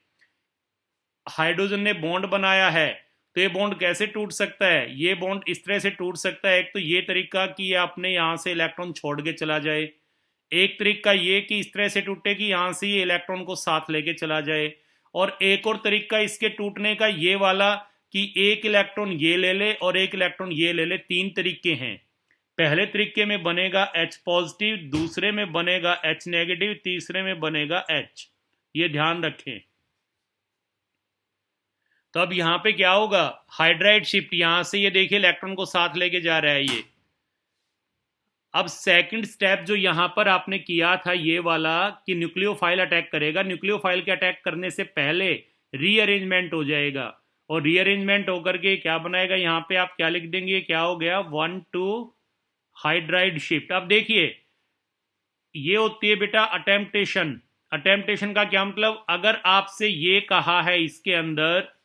हाइड्रोजन ने बॉन्ड बनाया है, तो ये बॉन्ड कैसे टूट सकता है? ये बॉन्ड इस तरह से टूट सकता है, एक तो ये तरीका कि ये अपने यहां से इलेक्ट्रॉन छोड़ के चला जाए, एक तरीका ये कि इस तरह से टूटे कि यहां से ये इलेक्ट्रॉन को साथ लेके चला जाए, और एक और तरीका इसके टूटने का ये वाला कि एक इलेक्ट्रॉन ये ले ले और एक इलेक्ट्रॉन ये ले ले। तीन तरीके हैं। पहले तरीके में बनेगा H पॉजिटिव, दूसरे में बनेगा H नेगेटिव, तीसरे में बनेगा H। ये ध्यान रखें। तो अब यहां पे क्या होगा? हाइड्राइड शिफ्ट, यहां से ये देखिए इलेक्ट्रॉन को साथ लेके जा रहा है ये। अब सेकंड स्टेप जो यहां पर आपने किया था ये वाला कि न्यूक्लियोफाइल अटैक करेगा, न्यूक्लियोफाइल के अटैक करने से पहले रीअरेंजमेंट हो जाएगा, और रीअरेंजमेंट होकर के क्या बनाएगा? यहां पे आप क्या लिख देंगे? क्या हो गया? 1 2 हाइड्राइड शिफ्ट। अब देखिए ये होती है बेटा अटेम्पटेशन। अटेम्पटेशन का क्या मतलब? अगर आपसे ये कहा है, इसके अंदर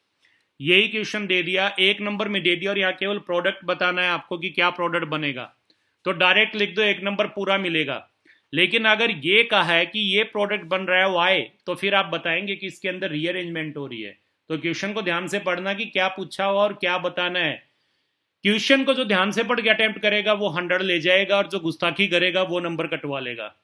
यही क्वेश्चन दे दिया, एक नंबर में दे दिया, और यहाँ केवल प्रोडक्ट बताना है आपको कि क्या प्रोडक्ट बनेगा, तो डायरेक्ट लिख दो, एक नंबर पूरा मिलेगा। लेकिन अगर ये कहा है कि ये प्रोडक्ट बन रहा है वाई, तो फिर आप बताएंगे कि इसके अंदर रीअरेंजमेंट हो रही है। तो क्वेश्चन को ध्यान से पढ़ना कि क्या पूछा हुआ और क्या बताना है। क्वेश्चन को जो ध्यान से पढ़ के अटेम्प्ट करेगा वो 100 ले जाएगा, और जो गुस्ताखी करेगा वो नंबर कटवा लेगा।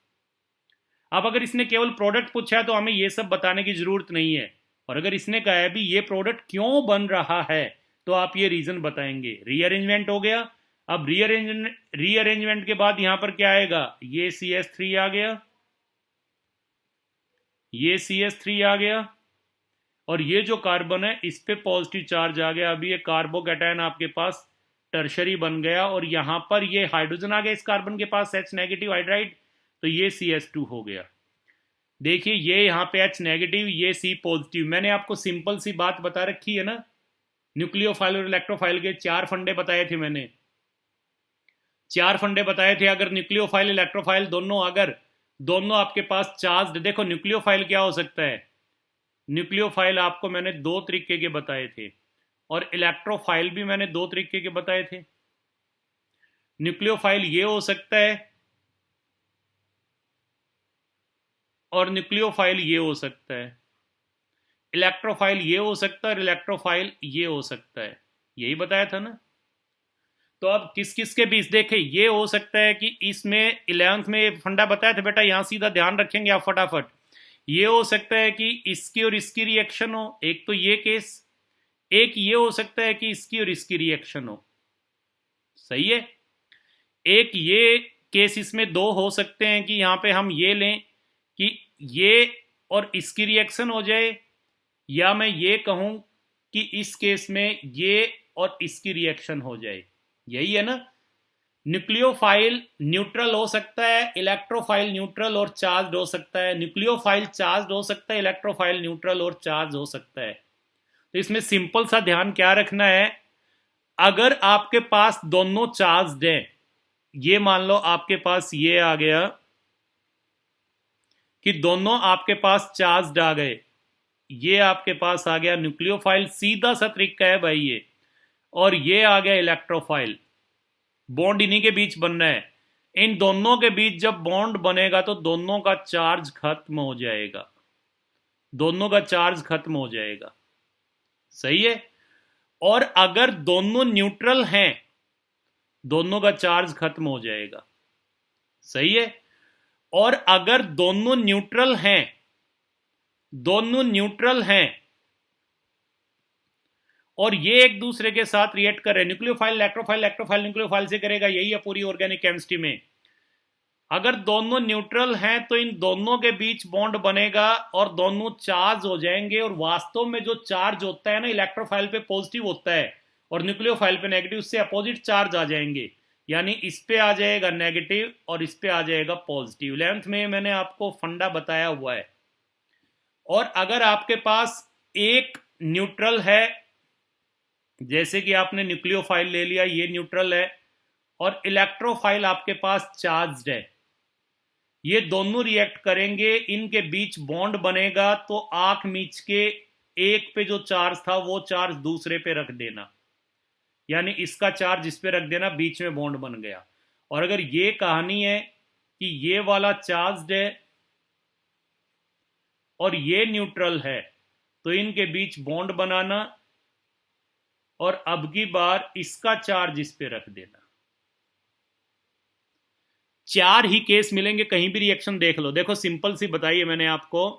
अब अगर इसने केवल प्रोडक्ट पूछा है तो हमें ये सब बताने की जरूरत नहीं है, और अगर इसने कहा है भी ये प्रोडक्ट क्यों बन रहा है, तो आप ये रीजन बताएंगे। रीअरेंजमेंट हो गया। अब रीअरेंजमेंट के बाद यहां पर क्या आएगा? ये CH3 आ गया, ये CH3 आ गया, और ये जो कार्बन है इस पे पॉजिटिव चार्ज आ गया। अभी ये कार्बोकैटायन आपके पास टर्शरी बन गया, और यहां पर ये हाइड्रोजन आ गया इस कार्बन के पास, H नेगेटिव हाइड्राइड, तो ये CH2 हो गया। देखिए ये यहाँ पे H नेगेटिव, ये C पॉजिटिव। मैंने आपको सिंपल सी बात बता रखी है ना, न्यूक्लियोफाइल और इलेक्ट्रोफाइल के 4 फंडे बताए थे मैंने, 4 फंडे बताए थे। अगर न्यूक्लियोफाइल इलेक्ट्रोफाइल दोनों, अगर दोनों आपके पास चार्ज, देखो न्यूक्लियोफाइल क्या हो सकता है? न्यूक्लियोफाइल आपको मैंने दो तरीके के बताए थे, और इलेक्ट्रोफाइल भी मैंने दो तरीके के बताए थे। न्यूक्लियोफाइल ये हो सकता है, और न्यूक्लियोफाइल ये हो सकता है। इलेक्ट्रोफाइल ये हो सकता है, और इलेक्ट्रोफाइल ये हो सकता है। यही बताया था ना। तो अब किस किस के बीच देखे, ये हो सकता है कि इसमें 11th में फंडा बताया था बेटा, यहां सीधा ध्यान रखेंगे आप फटाफट। ये हो सकता है कि इसकी और इसकी रिएक्शन हो, एक तो ये केस। एक ये हो सकता है कि इसकी और इसकी रिएक्शन हो। सही है। एक ये केस इसमें दो हो सकते हैं कि यहां पे हम ये लें कि ये और इसकी रिएक्शन हो जाए, या मैं ये कहूं कि इस केस में ये और इसकी रिएक्शन हो जाए। यही है ना। न्यूक्लियोफाइल न्यूट्रल हो सकता है, इलेक्ट्रोफाइल न्यूट्रल और चार्ज हो सकता है। न्यूक्लियोफाइल चार्ज हो सकता है, इलेक्ट्रोफाइल न्यूट्रल और चार्ज हो सकता है। तो इसमें सिंपल सा ध्यान क्या रखना है, अगर आपके पास दोनों चार्ज हैं, ये मान लो आपके पास ये आ गया कि दोनों आपके पास चार्ज आ गए, ये आपके पास आ गया न्यूक्लियोफाइल, सीधा सा तरीका है भाई ये, और ये आ गया इलेक्ट्रोफाइल। बॉन्ड इन्हीं के बीच बनना है। इन दोनों के बीच जब बॉन्ड बनेगा तो दोनों का चार्ज खत्म हो जाएगा, दोनों का चार्ज खत्म हो जाएगा। सही है। और अगर दोनों न्यूट्रल हैं, दोनों का चार्ज खत्म हो जाएगा। सही है। और अगर दोनों न्यूट्रल हैं, दोनों न्यूट्रल हैं और ये एक दूसरे के साथ रिएक्ट कर रहे हैं, न्यूक्लियोफाइल इलेक्ट्रोफाइल, इलेक्ट्रोफाइल न्यूक्लियोफाइल से करेगा, यही है पूरी ऑर्गेनिक केमिस्ट्री में। अगर दोनों न्यूट्रल हैं तो इन दोनों के बीच बॉन्ड बनेगा और दोनों चार्ज हो जाएंगे, और वास्तव में जो चार्ज होता है ना, इलेक्ट्रोफाइल पे पॉजिटिव होता है और न्यूक्लियोफाइल पे नेगेटिव, उससे अपोजिट चार्ज आ जाएंगे। यानी इस पे आ जाएगा नेगेटिव और इस पे आ जाएगा पॉजिटिव। 11th में मैंने आपको फंडा बताया हुआ है। और अगर आपके पास एक न्यूट्रल है, जैसे कि आपने न्यूक्लियोफाइल ले लिया, ये न्यूट्रल है, और इलेक्ट्रोफाइल आपके पास चार्ज्ड है, ये दोनों रिएक्ट करेंगे, इनके बीच बॉन्ड बनेगा, तो आंख मीच के एक पे जो चार्ज था वो चार्ज दूसरे पे रख देना, यानी इसका चार्ज इस पे रख देना, बीच में बॉन्ड बन गया। और अगर ये कहानी है कि ये वाला चार्ज्ड है और ये न्यूट्रल है, तो इनके बीच बॉन्ड बनाना और अब की बार इसका चार्ज इस पे रख देना। 4 ही केस मिलेंगे, कहीं भी रिएक्शन देख लो। देखो सिंपल सी बताइए मैंने आपको,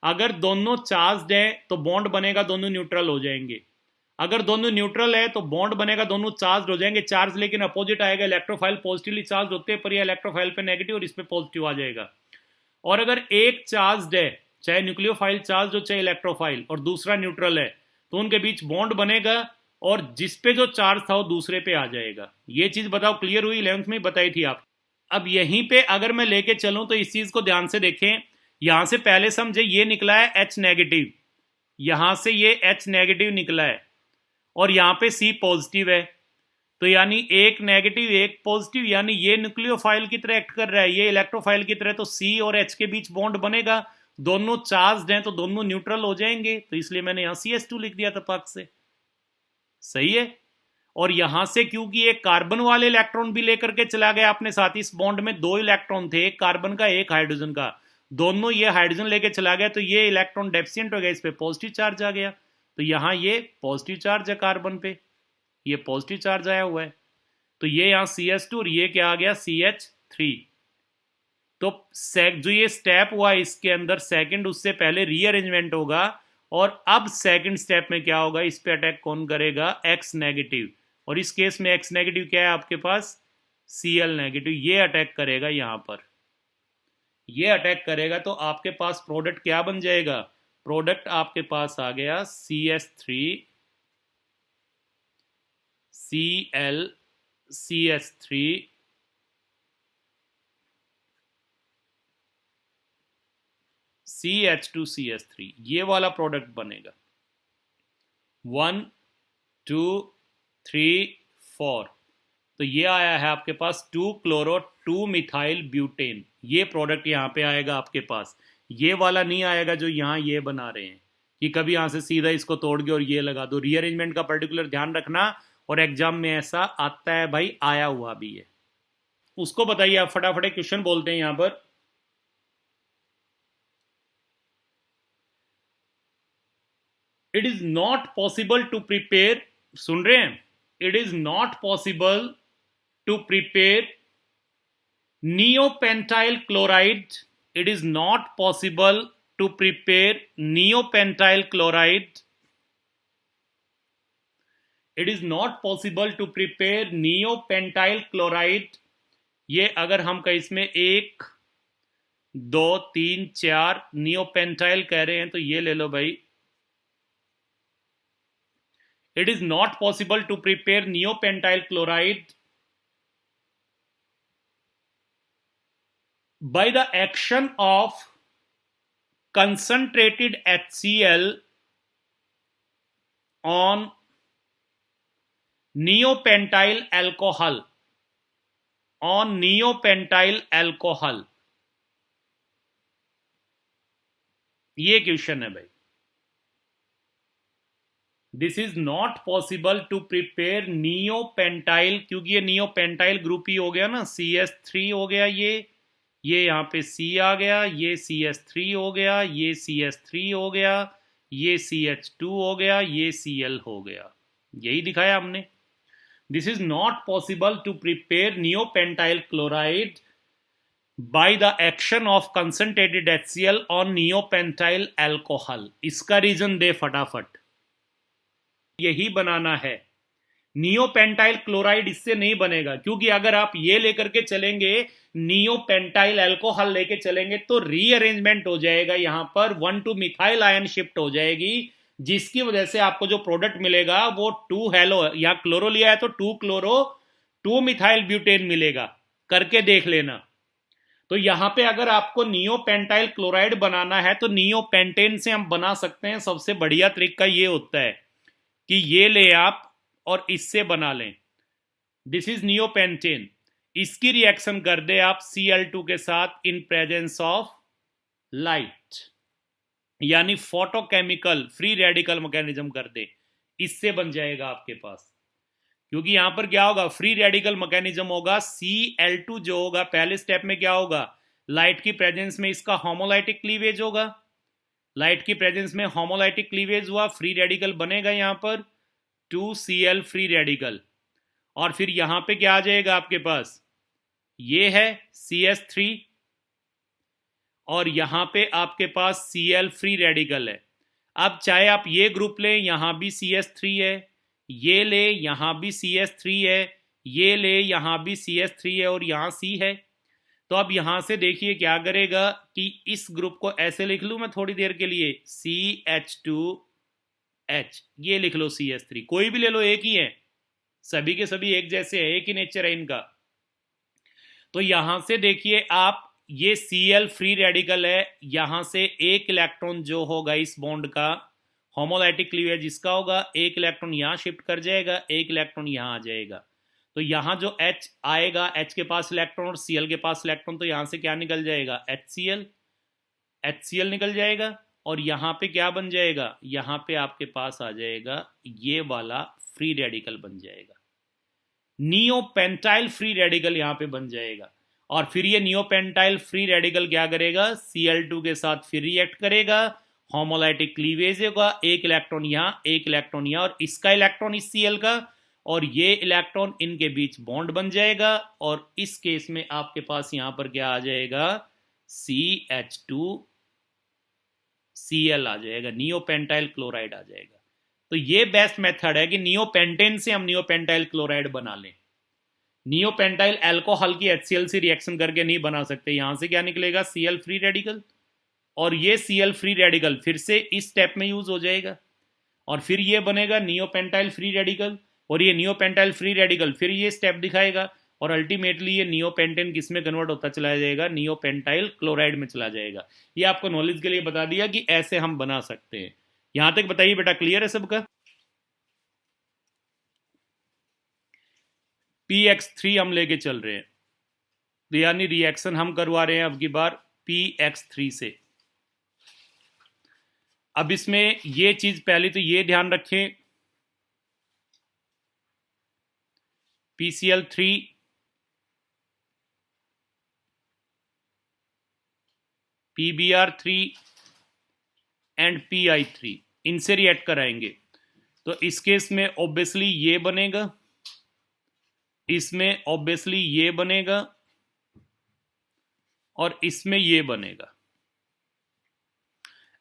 अगर दोनों चार्ज्ड है तो बॉन्ड बनेगा, दोनों न्यूट्रल हो जाएंगे। अगर दोनों न्यूट्रल है तो बॉन्ड बनेगा, दोनों चार्ज हो जाएंगे। चार्ज लेकिन अपोजिट आएगा, इलेक्ट्रोफाइल पॉजिटिवली चार्ज होते हैं, पर ये इलेक्ट्रोफाइल पे नेगेटिव और इस पे पॉजिटिव आ जाएगा। और अगर एक चार्ज है, चाहे न्यूक्लियोफाइल चार्ज हो चाहे इलेक्ट्रोफाइल, और दूसरा न्यूट्रल है, तो उनके बीच बॉन्ड बनेगा और जिस पे जो चार्ज था वो दूसरे पे आ जाएगा। ये चीज बताओ क्लियर हुई? 11th में बताई थी आप। अब यहीं पे अगर मैं लेके चलूं तो इस चीज को ध्यान से देखें। यहां से पहले समझे ये निकला है H नेगेटिव, यहां से ये H नेगेटिव निकला है और यहां पे C पॉजिटिव है, तो यानी एक नेगेटिव एक पॉजिटिव, यानी ये न्यूक्लियोफाइल की तरह एक्ट कर रहा है, ये इलेक्ट्रोफाइल की तरह, तो C और H के बीच बॉन्ड बनेगा, दोनों चार्ज्ड हैं तो दोनों न्यूट्रल हो जाएंगे, तो इसलिए मैंने यहां CS2 लिख दिया तपाक से। सही है। और यहां से क्योंकि एक कार्बन वाले इलेक्ट्रॉन भी लेकर के चला गया अपने साथ, इस बॉन्ड में 2 इलेक्ट्रॉन थे, एक कार्बन का एक हाइड्रोजन का, दोनों ये हाइड्रोजन लेके चला गया, तो ये इलेक्ट्रॉन डेफिशिएंट हो गया, इस पे पॉजिटिव चार्ज आ गया, तो यहां ये पॉजिटिव चार्ज है कार्बन पे, ये पॉजिटिव चार्ज आया हुआ है, तो ये यहां CS2 और ये क्या आ गया CH3। तो जो ये स्टेप हुआ इसके अंदर सेकंड, उससे पहले रीअरेंजमेंट होगा, और अब सेकंड स्टेप में क्या होगा, इस पे अटैक कौन करेगा? X नेगेटिव, और इस केस में X नेगेटिव क्या है आपके पास? Cl नेगेटिव, ये अटैक करेगा यहां पर, ये अटैक करेगा, तो आपके पास प्रोडक्ट क्या बन जाएगा? प्रोडक्ट आपके पास आ गया CS3 Cl CH3 CH2CH3, ये वाला प्रोडक्ट बनेगा। 1 2 3 4, तो ये आया है आपके पास 2 क्लोरो 2 मिथाइल ब्यूटेन, ये प्रोडक्ट यहां पे आएगा आपके पास। ये वाला नहीं आएगा जो यहां ये बना रहे हैं, कि कभी यहां से सीधा इसको तोड़ के और ये लगा दो। रीअरेंजमेंट का पर्टिकुलर ध्यान रखना, और एग्जाम में ऐसा आता है भाई, आया हुआ भी है। उसको बताइए आप, फटाफट क्वेश्चन बोलते हैं यहां पर। It is not possible to prepare, सुन रहे हैं? It is not possible to prepare neopentyl chloride, it is not possible to prepare neopentyl chloride, it is not possible to prepare neopentyl chloride। ये अगर हम कहीं इसमें 1 2 3 4 नियोपेंटाइल कह रहे हैं, तो ये ले लो भाई, it is not possible to prepare neopentyl chloride by the action of concentrated HCl on neopentyl alcohol, on neopentyl alcohol। ये क्वेश्चन है भाई। This is not possible to prepare neopentyl, क्योंकि ये नियोपेंटाइल ग्रुप ही हो गया ना, CS3 हो गया, ये यहां पे C आ गया, ये CS3 हो गया, ये CS3 हो गया, ये CH2 हो गया, ये Cl हो गया, यही दिखाया हमने। This is not possible to prepare neopentyl chloride by the action of concentrated HCl on neopentyl alcohol. इसका रीजन दे फटाफट। यही बनाना है, नियोपेंटाइल क्लोराइड इससे नहीं बनेगा, क्योंकि अगर आप ये लेकर के चलेंगे, नियोपेंटाइल अल्कोहल लेके चलेंगे, तो रीअरेंजमेंट हो जाएगा, यहां पर 1 2 मिथाइल आयन शिफ्ट हो जाएगी, जिसकी वजह से आपको जो प्रोडक्ट मिलेगा वो 2 हेलो, यहां क्लोरो लिया है तो 2 क्लोरो 2 मिथाइल ब्यूटेन मिलेगा, करके देख लेना। तो यहां पे अगर आपको नियोपेंटाइल क्लोराइड बनाना है तो नियोपेंटेन से हम बना सकते हैं। सबसे बढ़िया तरीका ये होता है कि ये ले आप और इससे बना लें। This is neopentane. इसकी रिएक्शन कर दे आप Cl2 के साथ इन प्रेजेंस ऑफ लाइट, यानी फोटोकेमिकल फ्री रेडिकल मैकेनिज्म कर दे, इससे बन जाएगा आपके पास। क्योंकि यहां पर क्या होगा, फ्री रेडिकल मैकेनिज्म होगा। Cl2 जो होगा पहले स्टेप में क्या होगा, लाइट की प्रेजेंस में इसका होमोलाइटिक क्लीवेज होगा। लाइट की प्रेजेंस में होमोलाइटिक क्लीवेज हुआ, फ्री रेडिकल बनेगा यहां पर 2Cl फ्री रेडिकल। और फिर यहां पे क्या आ जाएगा आपके पास, ये है CH3 और यहां पे आपके पास Cl फ्री रेडिकल है। अब चाहे आप ये ग्रुप लें, यहां भी CH3 है, ये ले यहां भी CH3 है, ये ले यहां भी CH3 है और यहां C है। तो अब यहां से देखिए क्या करेगा कि इस ग्रुप को ऐसे लिख लूं मैं थोड़ी देर के लिए, CH2H, ये लिख लो CH3, कोई भी ले लो, एक ही है, सभी के सभी एक जैसे है, एक ही नेचर है इनका। तो यहां से देखिए आप, ये Cl फ्री रेडिकल है, यहां से एक इलेक्ट्रॉन जो होगा इस बॉन्ड का होमोलाइटिक क्लीवेज जिसका होगा, एक इलेक्ट्रॉन यहां शिफ्ट कर जाएगा, एक इलेक्ट्रॉन यहां आ जाएगा। तो यहां जो H आएगा, H के पास इलेक्ट्रॉन और Cl के पास इलेक्ट्रॉन, तो यहां से क्या निकल जाएगा, HCl निकल जाएगा। और यहां पे क्या बन जाएगा, यहां पे आपके पास आ जाएगा ये वाला फ्री रेडिकल बन जाएगा, नियोपेंटाइल फ्री रेडिकल यहां पे बन जाएगा। और फिर ये नियोपेंटाइल फ्री रेडिकल क्या करेगा, Cl2 के साथ फिर रिएक्ट करेगा, होमोलाइटिक क्लीवेज होगा, एक इलेक्ट्रॉन यहां, एक इलेक्ट्रॉन यहां, और इसका इलेक्ट्रॉन इस Cl का, और ये इलेक्ट्रॉन इनके बीच बॉन्ड बन जाएगा। और इस केस में आपके पास यहां पर क्या आ जाएगा, CH2Cl आ जाएगा, नियोपेंटाइल क्लोराइड आ जाएगा। तो ये बेस्ट मेथड है कि नियोपेंटेन से हम नियोपेंटाइल क्लोराइड बना लें। नियोपेंटाइल एल्कोहल की HCl से रिएक्शन करके नहीं बना सकते। यहां से क्या निकलेगा, Cl फ्री रेडिकल, और ये Cl फ्री रेडिकल फिर से इस स्टेप में यूज हो जाएगा, और फिर ये बनेगा नियोपेंटाइल फ्री रेडिकल, और ये नियोपेंटाइल फ्री रेडिकल फिर ये स्टेप दिखाएगा, और अल्टीमेटली ये नियोपेंटेन किस में कन्वर्ट होता चला जाएगा, नियोपेंटाइल क्लोराइड में चला जाएगा। ये आपको नॉलेज के लिए बता दिया कि ऐसे हम बना सकते हैं। यहां तक बताइए बेटा, क्लियर है सबका। PX3 हम लेके चल रहे हैं, तो यानी रिएक्शन हम करवा रहे हैं अब की बार PX3 से। अब इसमें ये चीज पहले तो ये ध्यान रखें, PCl3 PBr3 एंड PI3 इनसे रिएक्ट कराएंगे। तो इस केस में ऑब्वियसली ये बनेगा, इसमें ऑब्वियसली ये बनेगा, और इसमें ये बनेगा,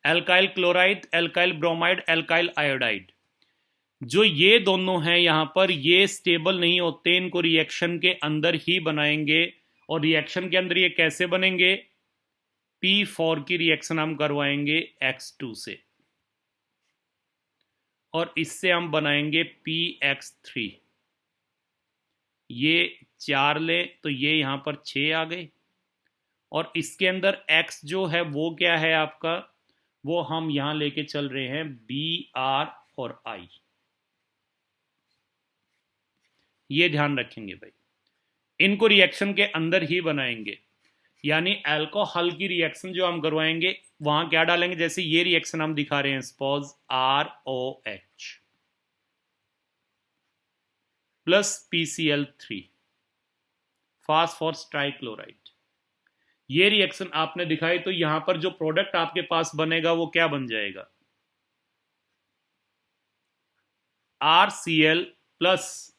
alkyl chloride, alkyl bromide, alkyl iodide. जो ये दोनों हैं यहां पर, ये स्टेबल नहीं होते, इनको रिएक्शन के अंदर ही बनाएंगे। और रिएक्शन के अंदर ये कैसे बनेंगे, P4 की रिएक्शन हम करवाएंगे X2 से, और इससे हम बनाएंगे PX3। ये 4 ले तो ये यहां पर 6 आ गए, और इसके अंदर X जो है वो क्या है आपका, वो हम यहां लेके चल रहे हैं Br और I। ये ध्यान रखेंगे भाई, इनको रिएक्शन के अंदर ही बनाएंगे। यानी अल्कोहल की रिएक्शन जो हम करवाएंगे वहां क्या डालेंगे, जैसे ये रिएक्शन हम दिखा रहे हैं, suppose ROH plus PCl3 phosphorus trichloride, ये रिएक्शन आपने दिखाई, तो यहां पर जो प्रोडक्ट आपके पास बनेगा वो क्या बन जाएगा, RCl प्लस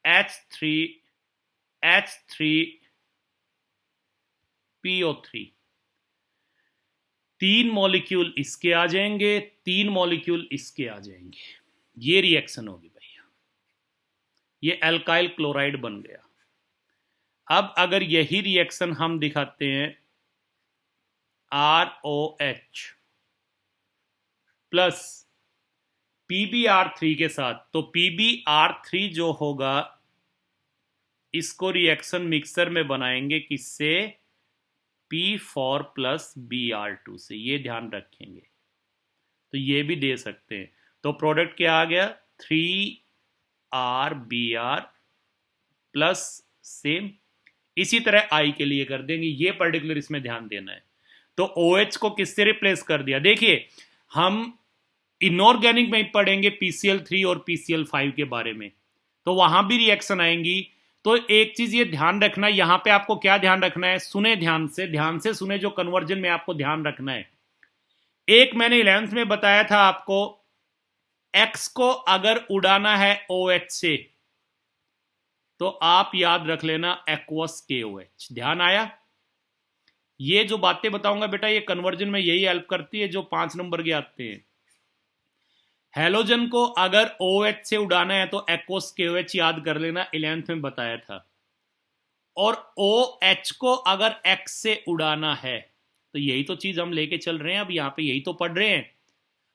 H3PO3। 3 मॉलिक्यूल इसके आ जाएंगे, 3 मॉलिक्यूल इसके आ जाएंगे, ये रिएक्शन होगी भैया, ये एल्काइल क्लोराइड बन गया। अब अगर यही रिएक्शन हम दिखाते हैं ROH प्लस PBr3 के साथ, तो PBr3 जो होगा इसको रिएक्शन मिक्सर में बनाएंगे किससे, P4 प्लस Br2 से, ये ध्यान रखेंगे। तो ये भी दे सकते हैं। तो प्रोडक्ट क्या आ गया, 3RBr प्लस सेम, इसी तरह आई के लिए कर देंगे, ये पर्टिकुलर इसमें ध्यान देना है। तो OH को किससे रिप्लेस कर दिया, देखिए हम इनऑर्गेनिक में पढ़ेंगे PCl3 और PCl5 के बारे में, तो वहां भी रिएक्शन आएंगी। तो एक चीज ये ध्यान रखना, यहां पे आपको क्या ध्यान रखना है, सुने ध्यान से सुने, जो कन्वर्जन में आपको ध्यान रखना है। एक मैंने 11th में बताया था आपको, X को अगर उड़ाना है OH से तो आप याद रख लेना एक्वस KOH, ध्यान आया। ये जो बातें बताऊंगा बेटा, ये कन्वर्जन में यही हेल्प करती है जो 5 नंबर के आते हैं। हैलोजन को अगर OH से उड़ाना है तो एक्वस KOH याद कर लेना, 11th में बताया था। और OH को अगर X से उड़ाना है तो यही तो चीज हम लेके चल रहे हैं, अब यहां पे यही तो पढ़ रहे हैं।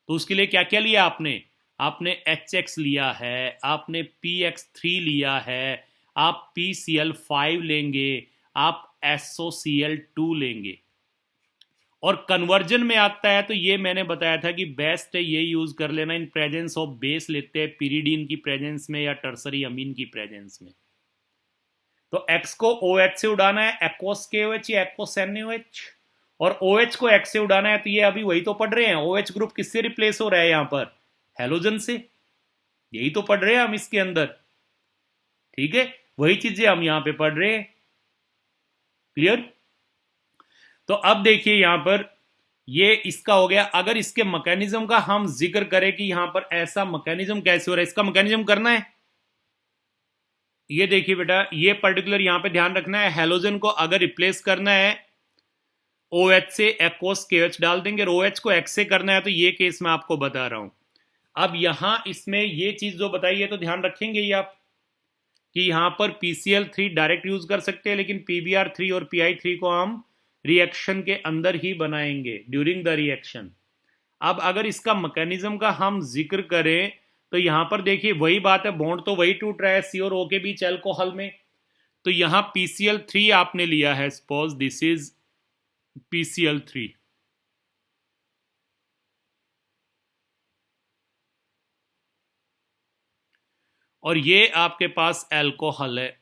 तो उसके लिए क्या क्या लिया आपने, आपने HX लिया है, आपने PX3 लिया है, आप PCl5 लेंगे, आप SOCl2 लेंगे। और कन्वर्जन में आता है तो ये मैंने बताया था कि बेस्ट है ये यूज कर लेना इन प्रेजेंस ऑफ बेस, लेते हैं पिरीडीन की प्रेजेंस में या टर्सरी अमीन की प्रेजेंस में। तो X को OH से उड़ाना है, एक्वस KOH या एक्वस NaOH, और OH को X से उड़ाना है तो ये अभी वही तो पढ़ रहे हैं। OH ग्रुप किससे रिप्लेस हो रहा है यहां पर, हैलोजन से, यही तो पढ़ रहे हैं हम इसके अंदर, ठीक है, वही चीजें हम यहां पे पढ़ रहे हैं, क्लियर। तो अब देखिए यहां पर ये इसका हो गया। अगर इसके मैकेनिज्म का हम जिक्र करें कि यहां पर ऐसा मैकेनिज्म कैसे हो रहा है, इसका मैकेनिज्म करना है। ये देखिए बेटा, ये पर्टिकुलर यहां पे ध्यान रखना है, हैलोजन को अगर रिप्लेस करना है OH से एक्वस KOH डाल देंगे, और OH को X से करना है तो ये केस मैं आपको बता रहा हूं। अब यहां इसमें ये चीज जो बताई है तो ध्यान रखेंगे ही आप कि यहां पर PCl3 डायरेक्ट यूज कर सकते हैं, लेकिन PBr3 और PI3 को हम रिएक्शन के अंदर ही बनाएंगे ड्यूरिंग द रिएक्शन। अब अगर इसका मैकेनिज्म का हम जिक्र करें तो यहां पर देखिए वही बात है, बॉन्ड तो वही टूट रहा है C और O के बीच एल्कोहल में। तो यहां PCl3 आपने लिया है, सपोज दिस इज PCl3, और ये आपके पास एल्कोहल है।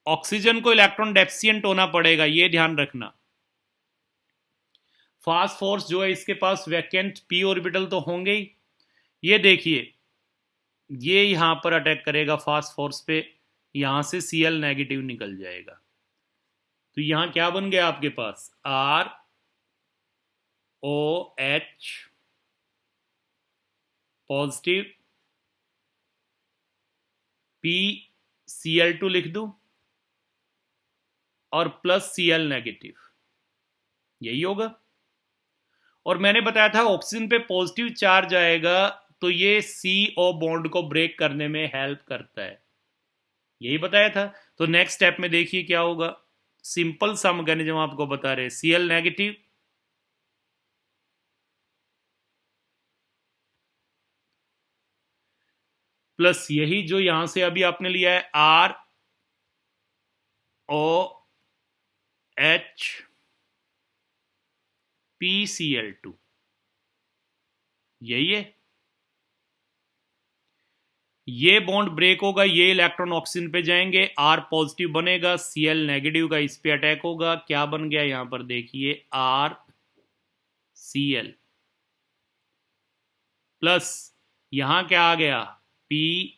ऑक्सीजन को इलेक्ट्रॉन डेफिशिएंट होना पड़ेगा, ये ध्यान रखना। फास्फोर्स जो है इसके पास वैकेंट p ऑर्बिटल तो होंगे ही। ये देखिए ये यहां पर अटैक करेगा फास्फोर्स पे, यहां से Cl नेगेटिव निकल जाएगा। तो यहां क्या बन गया आपके पास, ROH पॉजिटिव, PCl2 लिख दूं और प्लस Cl नेगेटिव, यही होगा। और मैंने बताया था ऑक्सीजन पे पॉजिटिव चार्ज आएगा तो ये CO बॉन्ड को ब्रेक करने में हेल्प करता है, यही बताया था। तो नेक्स्ट स्टेप में देखिए क्या होगा, सिंपल सा मैकेनिज्म आपको बता रहे, Cl नेगेटिव प्लस यही जो यहां से अभी आपने लिया है ROH PCl2, यही है। ये बॉन्ड ब्रेक होगा, ये इलेक्ट्रॉन ऑक्सीजन पे जाएंगे, R पॉजिटिव बनेगा, Cl नेगेटिव का इस पे अटैक होगा, क्या बन गया यहां पर देखिए RCl प्लस यहां क्या आ गया POH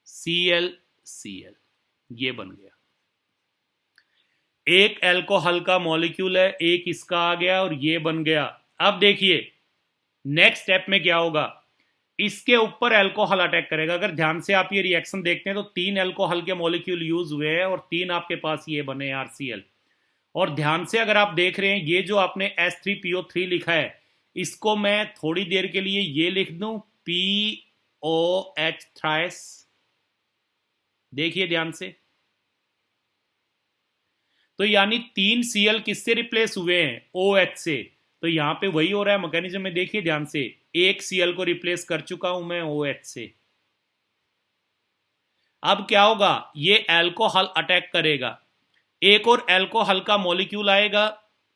Cl, ये बन गया। एक एल्कोहल का मॉलिक्यूल है, एक इसका आ गया और ये बन गया। अब देखिए नेक्स्ट स्टेप में क्या होगा, इसके ऊपर एल्कोहल अटैक करेगा। अगर ध्यान से आप ये रिएक्शन देखते हैं तो 3 एल्कोहल के मॉलिक्यूल यूज हुए हैं और 3 आपके पास ये बने RCl। और ध्यान से अगर आप देख रहे हैं ये जो आपने H3PO3 लिखा है, इसको मैं थोड़ी देर के लिए ये लिख दूं POH थ्राइस, देखिए ध्यान से। तो यानी 3 Cl किससे रिप्लेस हुए हैं, OH से। तो यहां पे वही हो रहा है मैकेनिज्म में, देखिए ध्यान से, एक Cl को रिप्लेस कर चुका हूं मैं OH से, अब क्या होगा, ये एल्कोहल अटैक करेगा, एक और एल्कोहल का मॉलिक्यूल आएगा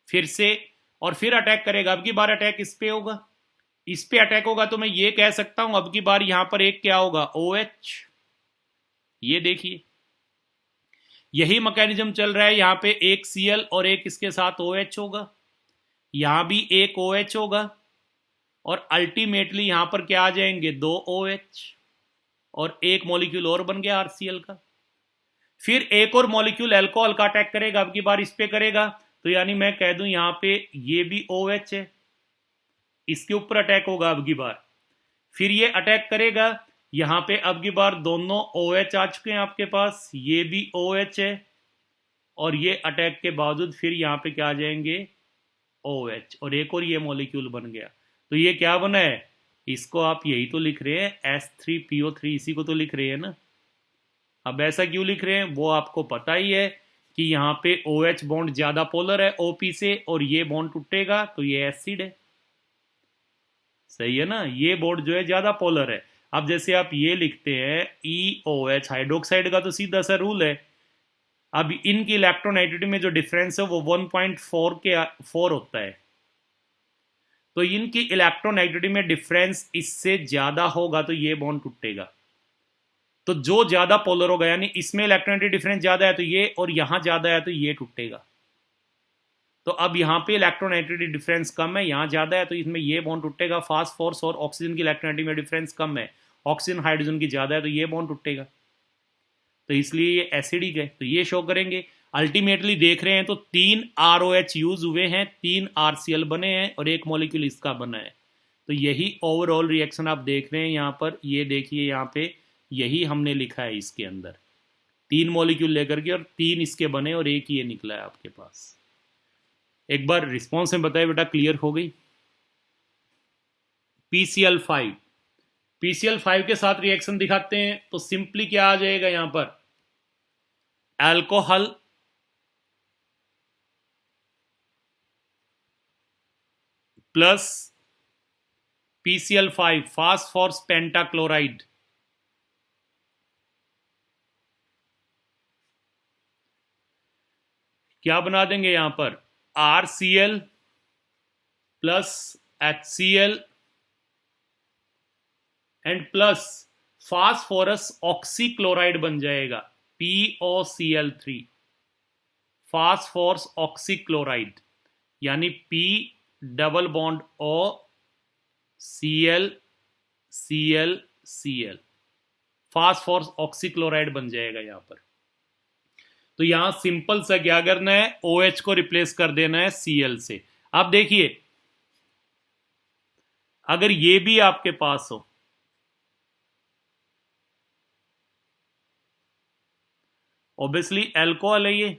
फिर से, और फिर अटैक करेगा। अब की बार अटैक इस पे होगा, इस पे अटैक होगा, तो मैं ये कह सकता हूं अब की बार यहां पर एक क्या होगा, OH। ये देखिए यही मैकेनिज्म चल रहा है, यहां पे एक Cl और एक इसके साथ OH होगा, यहां भी एक OH होगा, और अल्टीमेटली यहां पर क्या आ जाएंगे, दो OH, और एक मॉलिक्यूल और बन गया RCl का। फिर एक और मॉलिक्यूल एल्कोहल का अटैक करेगा, अब की बार इस पे करेगा, तो यानी मैं कह दूं यहां पे ये भी OH है, इसके ऊपर अटैक होगा अब की बार। फिर ये अटैक करेगा यहां पे, अब की बार दोनों OH आ चुके हैं आपके पास, ये भी OH है, और ये अटैक के बावजूद फिर यहां पे क्या आ जाएंगे, OH, और एक और ये मॉलिक्यूल बन गया। तो ये क्या बना है, इसको आप यही तो लिख रहे हैं S3PO3, इसी को तो लिख रहे हैं ना। अब ऐसा क्यों लिख रहे हैं वो आपको पता ही है कि यहाँ पे OH बॉन्ड ज्यादा पोलर है OP से, और ये बॉन्ड टूटेगा तो ये एसिड है, सही है ना, ये बॉन्ड जो है ज्यादा पोलर है। अब जैसे आप ये लिखते हैं EOH, हाइड्रोक्साइड का तो सीधा सा रूल है। अब इनकी इलेक्ट्रोनेगेटिविटी में जो डिफरेंस है वो 1.4 के 4 होता है, तो इनकी इलेक्ट्रोनेगेटिविटी में डिफरेंस इससे ज्यादा होगा तो ये बॉन्ड टूटेगा। तो जो ज्यादा पोलर होगा, यानी इसमें इलेक्ट्रोनेगेटिव डिफरेंस ज्यादा है तो ये, और यहां ज्यादा है तो ये टूटेगा। तो अब यहां पे इलेक्ट्रोनेगेटिव डिफरेंस कम है, यहां ज्यादा है, तो इसमें ये बॉन्ड टूटेगा। फास्फोरस और ऑक्सीजन की इलेक्ट्रोनेगेटिव में डिफरेंस कम है, ऑक्सीजन हाइड्रोजन की ज्यादा है, तो ये बॉन्ड टूटेगा, तो इसलिए ये एसिडिक है, तो ये शो करेंगे। अल्टीमेटली देख रहे हैं तो 3 ROH यूज हुए हैं, 3 RCl बने हैं, और एक मॉलिक्यूल इसका बना है। तो यही ओवरऑल रिएक्शन आप देख रहे हैं यहां पर, ये देखिए यहां पे यही हमने लिखा है इसके अंदर, 3 मॉलिक्यूल लेकर के और 3 इसके बने और एक ये निकला है आपके पास। एक बार रिस्पॉन्स में बताए बेटा, क्लियर हो गई। PCl5, PCl5 के साथ रिएक्शन दिखाते हैं तो सिंपली क्या आ जाएगा यहां पर, alcohol plus PCl5 phosphorus pentachloride, क्या बना देंगे यहां पर, RCl plus HCl and plus phosphorus oxychloride बन जाएगा, POCl3, फास्फोरस ऑक्सीक्लोराइड, यानी P double bond O Cl Cl Cl, phosphorus oxychloride बन जाएगा यहां पर। तो यहां सिंपल सा क्या करना है, OH को रिप्लेस कर देना है Cl से। अब देखिए अगर ये भी आपके पास हो, ऑब्वियसली अल्कोहल है ये,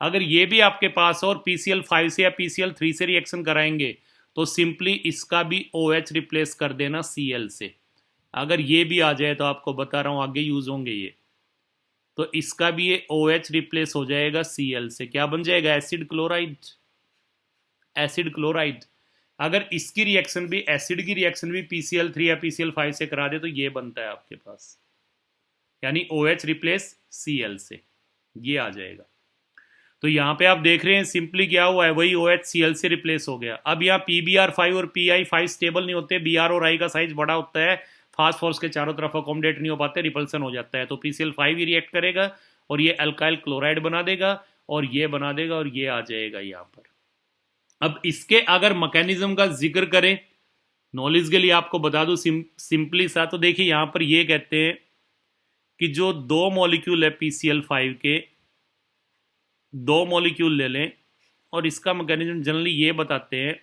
अगर ये भी आपके पास हो और PCl5 से या PCl3 से रिएक्शन कराएंगे तो सिंपली इसका भी OH रिप्लेस कर देना Cl से। अगर ये भी आ जाए तो आपको बता रहा हूं आगे यूज होंगे ये, तो इसका भी ये OH रिप्लेस हो जाएगा Cl से, क्या बन जाएगा, एसिड क्लोराइड, एसिड क्लोराइड। अगर इसकी रिएक्शन भी, एसिड की रिएक्शन भी PCl3 या PCl5 से करा दे तो ये बनता है आपके पास, यानी OH रिप्लेस Cl से, ये आ जाएगा। तो यहां पे आप देख रहे हैं सिंपली क्या हुआ है, वही OH Cl से रिप्लेस हो गया। अब यहाँ PBr5 और PI5 स्टेबल नहीं होते, Br और I का साइज बड़ा होता है, फास्फोरस के चारों तरफ अकोमोडेट नहीं हो पाते, रिपल्सन हो जाता है, तो PCl5 ही रिएक्ट करेगा और ये अल्काइल क्लोराइड बना देगा, और ये बना देगा, और ये आ जाएगा यहां पर। अब इसके अगर मैकेनिज्म का जिक्र करें, नॉलेज के लिए आपको बता दूं सिंपली सा, तो देखिए यहां पर ये कहते हैं कि जो दो मॉलिक्यूल है PCl5 के, दो मॉलिक्यूल ले लें, और इसका मैकेनिज्म जनरली ये बताते हैं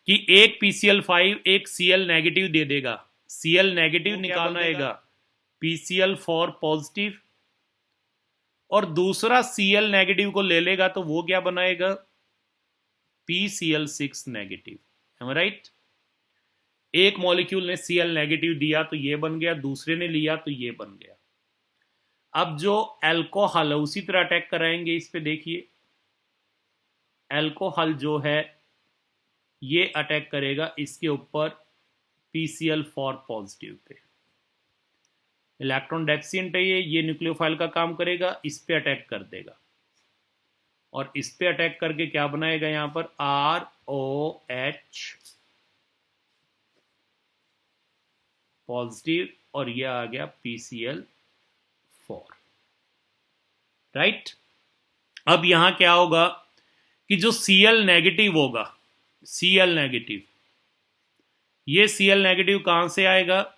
कि एक PCl5 एक Cl नेगेटिव दे देगा, Cl नेगेटिव निकालना आएगा, PCl4 पॉजिटिव, और दूसरा Cl नेगेटिव को ले लेगा तो वो क्या बनाएगा, PCl6 नेगेटिव, है राइट। एक मॉलिक्यूल ने Cl नेगेटिव दिया तो ये बन गया, दूसरे ने लिया तो ये बन गया। अब जो एल्कोहल है उसी तरह अटैक कराएंगे इस पे, देखिए एल्कोहल जो है ये अटैक करेगा इसके ऊपर PCl4 positive pay, electron deficient है ये न्यूक्लियोफाइल का काम करेगा, इस पे अटैक कर देगा और इस पे अटैक करके क्या बनाएगा यहां पर ROH पॉजिटिव और ये आ गया PCl4, राइट। अब यहां क्या होगा कि जो Cl नेगेटिव होगा, Cl नेगेटिव, ये Cl नेगेटिव कहां से आएगा,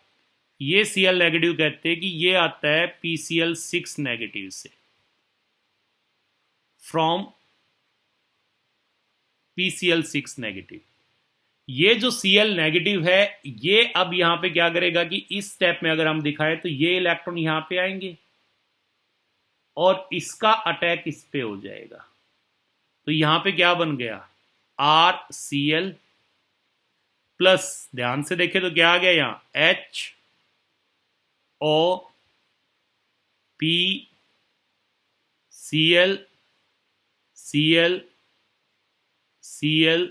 ये Cl नेगेटिव कहते हैं कि ये आता है PCl6 नेगेटिव से, फ्रॉम PCl6 नेगेटिव। ये जो Cl नेगेटिव है ये अब यहां पे क्या करेगा कि इस स्टेप में अगर हम दिखाएं तो ये इलेक्ट्रॉन यहां पे आएंगे और इसका अटैक इस पे हो जाएगा। तो यहां पे क्या बन गया RCl प्लस, ध्यान से देखें तो क्या आ गया यहां HO PCl Cl Cl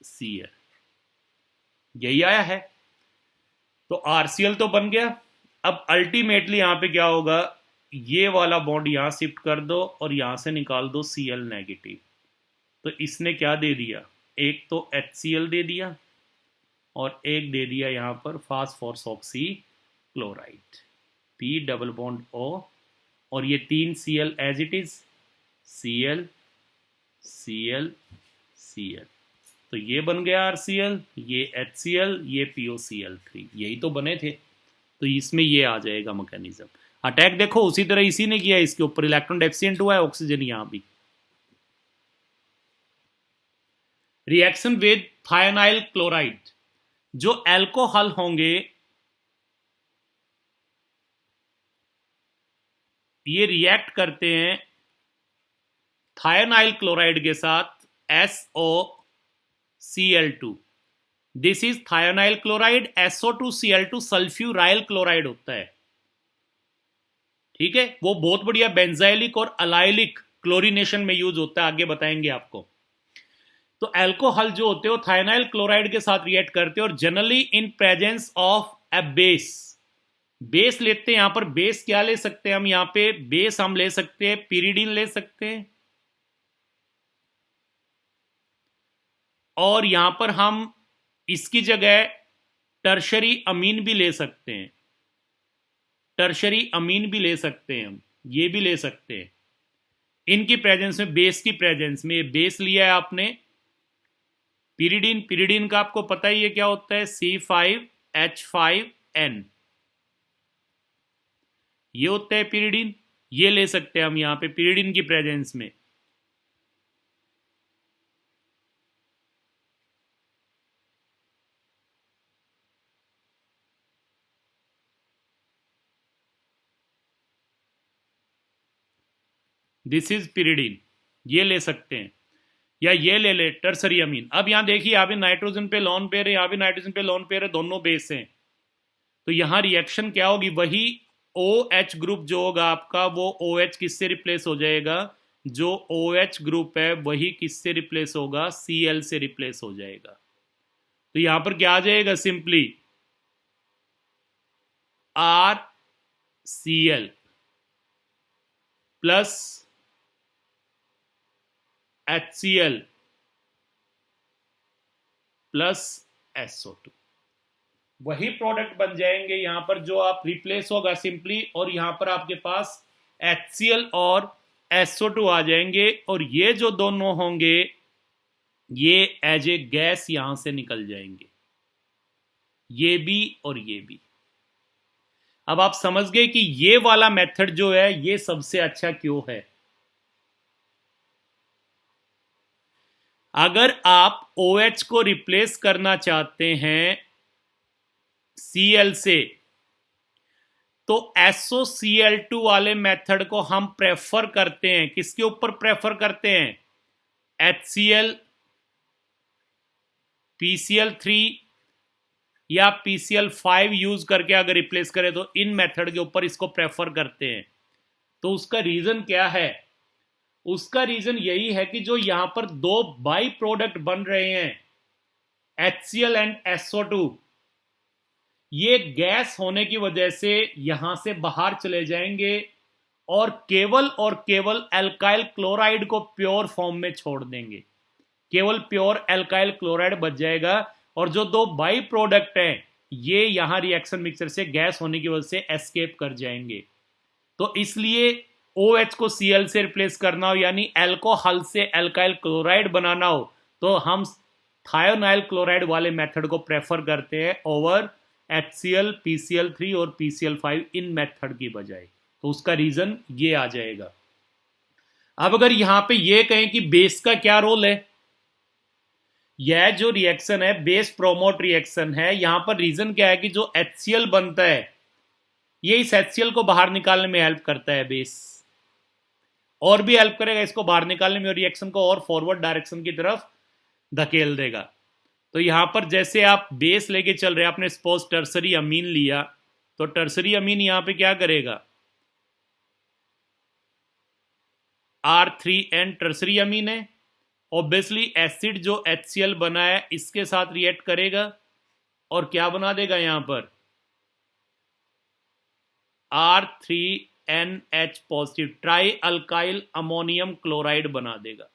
Cl, यही आया है। तो RCl तो बन गया। अब अल्टीमेटली यहां पे क्या होगा, ये वाला बॉन्ड यहां शिफ्ट कर दो और यहां से निकाल दो Cl नेगेटिव। तो इसने क्या दे दिया, एक तो HCl दे दिया और एक दे दिया यहां पर phosphorus oxy chloride, P double bond O, और ये 3 Cl as it is, Cl Cl Cl, तो ये बन गया RCl, ये HCl, ये POCl3, यही तो बने थे। तो इसमें ये आ जाएगा मैकेनिज्म। अटैक देखो उसी तरह इसी ने किया, इसके ऊपर इलेक्ट्रॉन डेफिशिएंट हुआ है ऑक्सीजन यहां भी। रिएक्शन विद थायोनाइल क्लोराइड, जो अल्कोहल होंगे ये रिएक्ट करते हैं थायोनाइल क्लोराइड के साथ SOCl2। This is thionyl chloride, SO2Cl2 sulphuryl chloride होता है, ठीक है। वो बहुत बढ़िया बेंजाइलिक और अलाइलिक क्लोरीनेशन में यूज होता है, आगे बताएंगे आपको। तो अल्कोहल जो होते हैं वो थायोनाइल क्लोराइड के साथ रिएक्ट करते हैं और generally in presence of a base, base लेते हैं। यहां पर बेस क्या ले सकते हैं हम, यहां पे बेस हम ले सकते हैं पिरिडीन ले सकते हैं, और यहां पर हम इसकी जगह टर्शरी अमीन भी ले सकते हैं, टर्शरी अमीन भी ले सकते हैं हम, ये भी ले सकते हैं इनकी प्रेजेंस में, बेस की प्रेजेंस में। ये बेस लिया है आपने पिरिडीन, पिरिडीन का आपको पता ही है क्या होता है, C5H5N, ये होता है पिरिडीन, ये ले सकते हैं हम यहां पे पिरिडीन की प्रेजेंस में। दिस इज पिरिडीन, ये ले सकते हैं, या ये ले ले टर्सरी अमीन। अब यहां देखिए यहां भी नाइट्रोजन पे लोन पेयर है, यहां भी नाइट्रोजन पे लोन पेयर है, दोनों बेस हैं। तो यहां रिएक्शन क्या होगी, वही OH ग्रुप जो होगा आपका वो OH किससे रिप्लेस हो जाएगा, जो OH ग्रुप है वही किससे रिप्लेस होगा, Cl से रिप्लेस हो जाएगा। तो यहां पर क्या आ जाएगा, simply RCl plus HCl plus SO2, वही प्रोडक्ट बन जाएंगे यहां पर, जो आप रिप्लेस होगा सिंपली, और यहां पर आपके पास HCl और SO2 आ जाएंगे, और ये जो दोनों होंगे ये एज ए गैस यहां से निकल जाएंगे, ये भी और ये भी। अब आप समझ गए कि ये वाला मेथड जो है ये सबसे अच्छा क्यों है। अगर आप OH को रिप्लेस करना चाहते हैं Cl से, तो SOCl2 वाले मेथड को हम प्रेफर करते हैं, किसके ऊपर प्रेफर करते हैं, HCl, PCl3 या PCl5 यूज करके अगर रिप्लेस करें तो इन मेथड के ऊपर इसको प्रेफर करते हैं। तो उसका रीजन क्या है, उसका रीजन यही है कि जो यहां पर दो बाई प्रोडक्ट बन रहे हैं HCl एंड SO2, ये गैस होने की वजह से यहां से बाहर चले जाएंगे और केवल एल्काइल क्लोराइड को प्योर फॉर्म में छोड़ देंगे। केवल प्योर एल्काइल क्लोराइड बच जाएगा और जो दो बाई प्रोडक्ट हैं ये यहां रिएक्शन मिक्सचर से गैस होने की वजह से एस्केप कर जाएंगे। तो इसलिए OH को Cl से रिप्लेस करना हो यानी एल्कोहल से एल्काइल क्लोराइड बनाना हो तो हम थायोनाइल क्लोराइड वाले मेथड को प्रेफर करते हैं ओवर HCl, PCl3 और PCl5 इन मेथड की बजाय। तो उसका रीजन ये आ जाएगा। अब अगर यहां पे ये कहें कि बेस का क्या रोल है, यह जो रिएक्शन है बेस प्रोमोट रिएक्शन है, यहां पर रीजन क्या है कि जो HCl बनता है ये इस HCl को बाहर निकालने में हेल्प करता है बेस, और भी हेल्प करेगा इसको बाहर निकालने में और रिएक्शन को और फॉरवर्ड डायरेक्शन की तरफ धकेल देगा। तो यहां पर जैसे आप बेस लेके चल रहे हैं, आपने सपोज टर्सरी अमीन लिया तो टर्सरी अमीन यहां पे क्या करेगा, R3N टर्सरी अमीन है, ऑब्वियसली एसिड जो HCl बना है इसके साथ रिएक्ट करेगा और क्या बना देगा यहां पर R3NH positive try alkyl ammonium chloride बना देगा।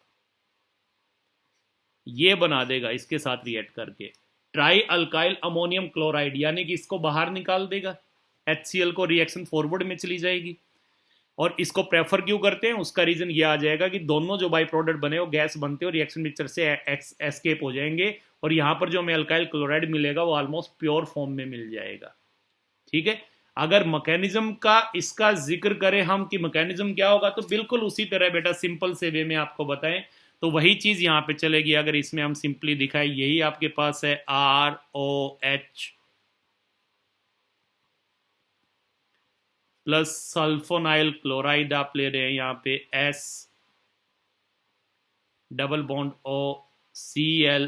ये बना देगा इसके साथ रिएक्ट करके ट्राई अल्काइल अमोनियम क्लोराइड, यानी कि इसको बाहर निकाल देगा, HCl को रिएक्शन फॉरवर्ड में चली जाएगी। और इसको प्रेफर क्यों करते हैं उसका रीजन ये आ जाएगा कि दोनों जो बाई प्रोडक्ट बने वो गैस बनते हैं और रिएक्शन मिक्सचर से एस्केप हो जाएंगे और यहां पर जो हमें अल्काइल क्लोराइड मिलेगा वो ऑलमोस्ट प्योर फॉर्म में मिल जाएगा। ठीक है, अगर मैकेनिज्म का इसका जिक्र करें हम कि मैकेनिज्म क्या होगा तो बिल्कुल उसी तरह बेटा सिंपल से वे में आपको बताएं तो वही चीज यहां पे चलेगी। अगर इसमें हम सिंपली दिखाएं, यही आपके पास है ROH प्लस सल्फोनाइल क्लोराइड आप ले रहे हैं यहां पे S डबल बॉन्ड OCl,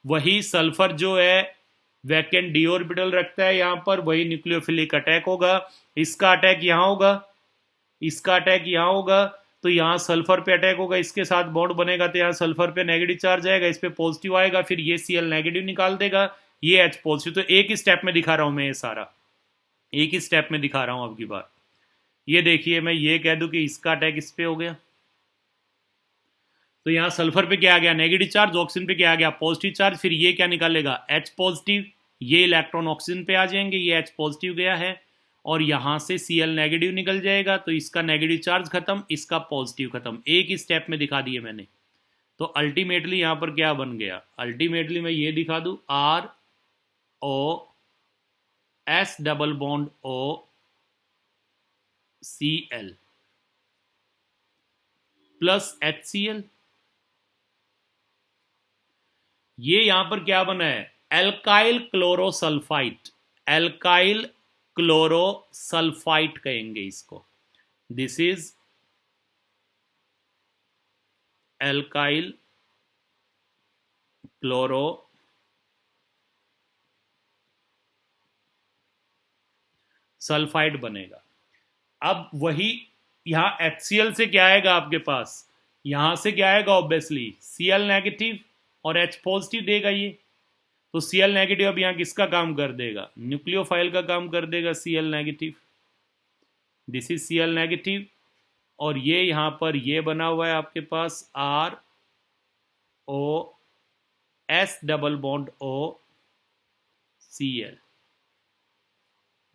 वही सल्फर जो है वैकेंट डी ऑर्बिटल रखता है यहां पर, वही न्यूक्लियोफिलिक अटैक होगा, इसका अटैक यहां होगा, इसका अटैक यहां होगा, तो यहां सल्फर पे अटैक होगा, इसके साथ बॉन्ड बनेगा तो यहां सल्फर पे नेगेटिव चार्ज आएगा, इस पे पॉजिटिव आएगा, फिर ये Cl नेगेटिव निकाल देगा, ये H पॉजिटिव। तो एक ही स्टेप में दिखा रहा हूं मैं, ये सारा एक ही स्टेप में दिखा रहा हूं। अब की बार ये देखिए, मैं ये कह दूं कि इसका अटैक इस पे हो गया तो यहां सल्फर पे क्या आ गया नेगेटिव चार्ज, ऑक्सीजन पे क्या आ गया पॉजिटिव चार्ज, फिर ये क्या निकालेगा H पॉजिटिव, ये इलेक्ट्रॉन ऑक्सीजन पे आ जाएंगे, ये H पॉजिटिव गया है और यहां से Cl नेगेटिव निकल जाएगा तो इसका नेगेटिव चार्ज खत्म, इसका पॉजिटिव खत्म, एक ही स्टेप में दिखा दिए मैंने। तो अल्टीमेटली यहां पर क्या बन गया, अल्टीमेटली मैं ये दिखा दूं ROS double bond OCl plus HCl, ये यहां पर क्या बना है एल्काइल क्लोरोसल्फाइट, एल्काइल क्लोरोसल्फाइट कहेंगे इसको, this is alkyl chloro sulphide बनेगा। अब वही यहां HCl से क्या आएगा आपके पास, यहां से क्या आएगा ऑब्वियसली Cl नेगेटिव और H पॉजिटिव देगा ये, तो Cl नेगेटिव अब यहां किसका काम कर देगा न्यूक्लियोफाइल का काम कर देगा Cl negative, this is Cl negative और ये यहां पर ये बना हुआ है आपके पास ROS डबल बॉन्ड OCl,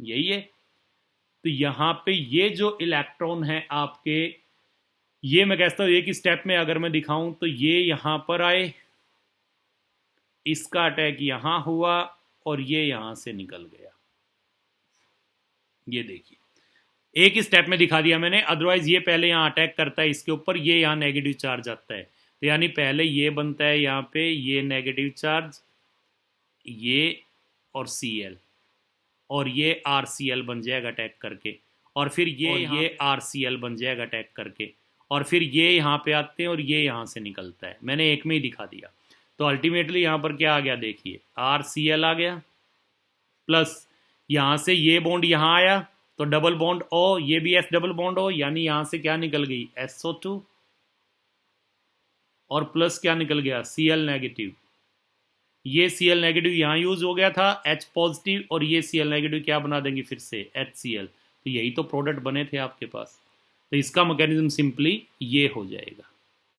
यही है। तो यहां पे ये जो इलेक्ट्रॉन है आपके, ये मैं कहता हूं एक ही स्टेप में अगर मैं दिखाऊं तो ये यहां पर आए, इसका अटैक यहां हुआ और ये यहां से निकल गया, ये देखिए एक ही स्टेप में दिखा दिया मैंने, अदरवाइज ये पहले यहां अटैक करता है इसके ऊपर, ये यहां नेगेटिव चार्ज आता है, तो यानी पहले ये बनता है यहां पे ये नेगेटिव चार्ज, ये और Cl और ये RCl बन जाएगा अटैक करके, और फिर ये RCl बन जाएगा अटैक करके, और फिर ये यहाँ पे आते हैं और ये यहाँ से निकलता है, मैंने एक में ही दिखा दिया। तो अल्टीमेटली यहाँ पर क्या आ गया देखिए RCl आ गया प्लस यहाँ से ये बॉन्ड यहाँ आया तो डबल बॉन्ड O, ये भी S डबल बॉन्ड O, यानी यहाँ से क्या निकल गई SO2 और प्लस क्या निकल गया Cl नेगेटिव, ये Cl नेगेटिव यहाँ यूज़ हो गया था H पॉजिटिव, और ये Cl नेगेटिव क्या बना देंगे फिर से HCl, तो यही तो प्रोडक्ट बने थे आपके पास। तो इसका मैकेनिज्म सिंपली ये हो जाएगा।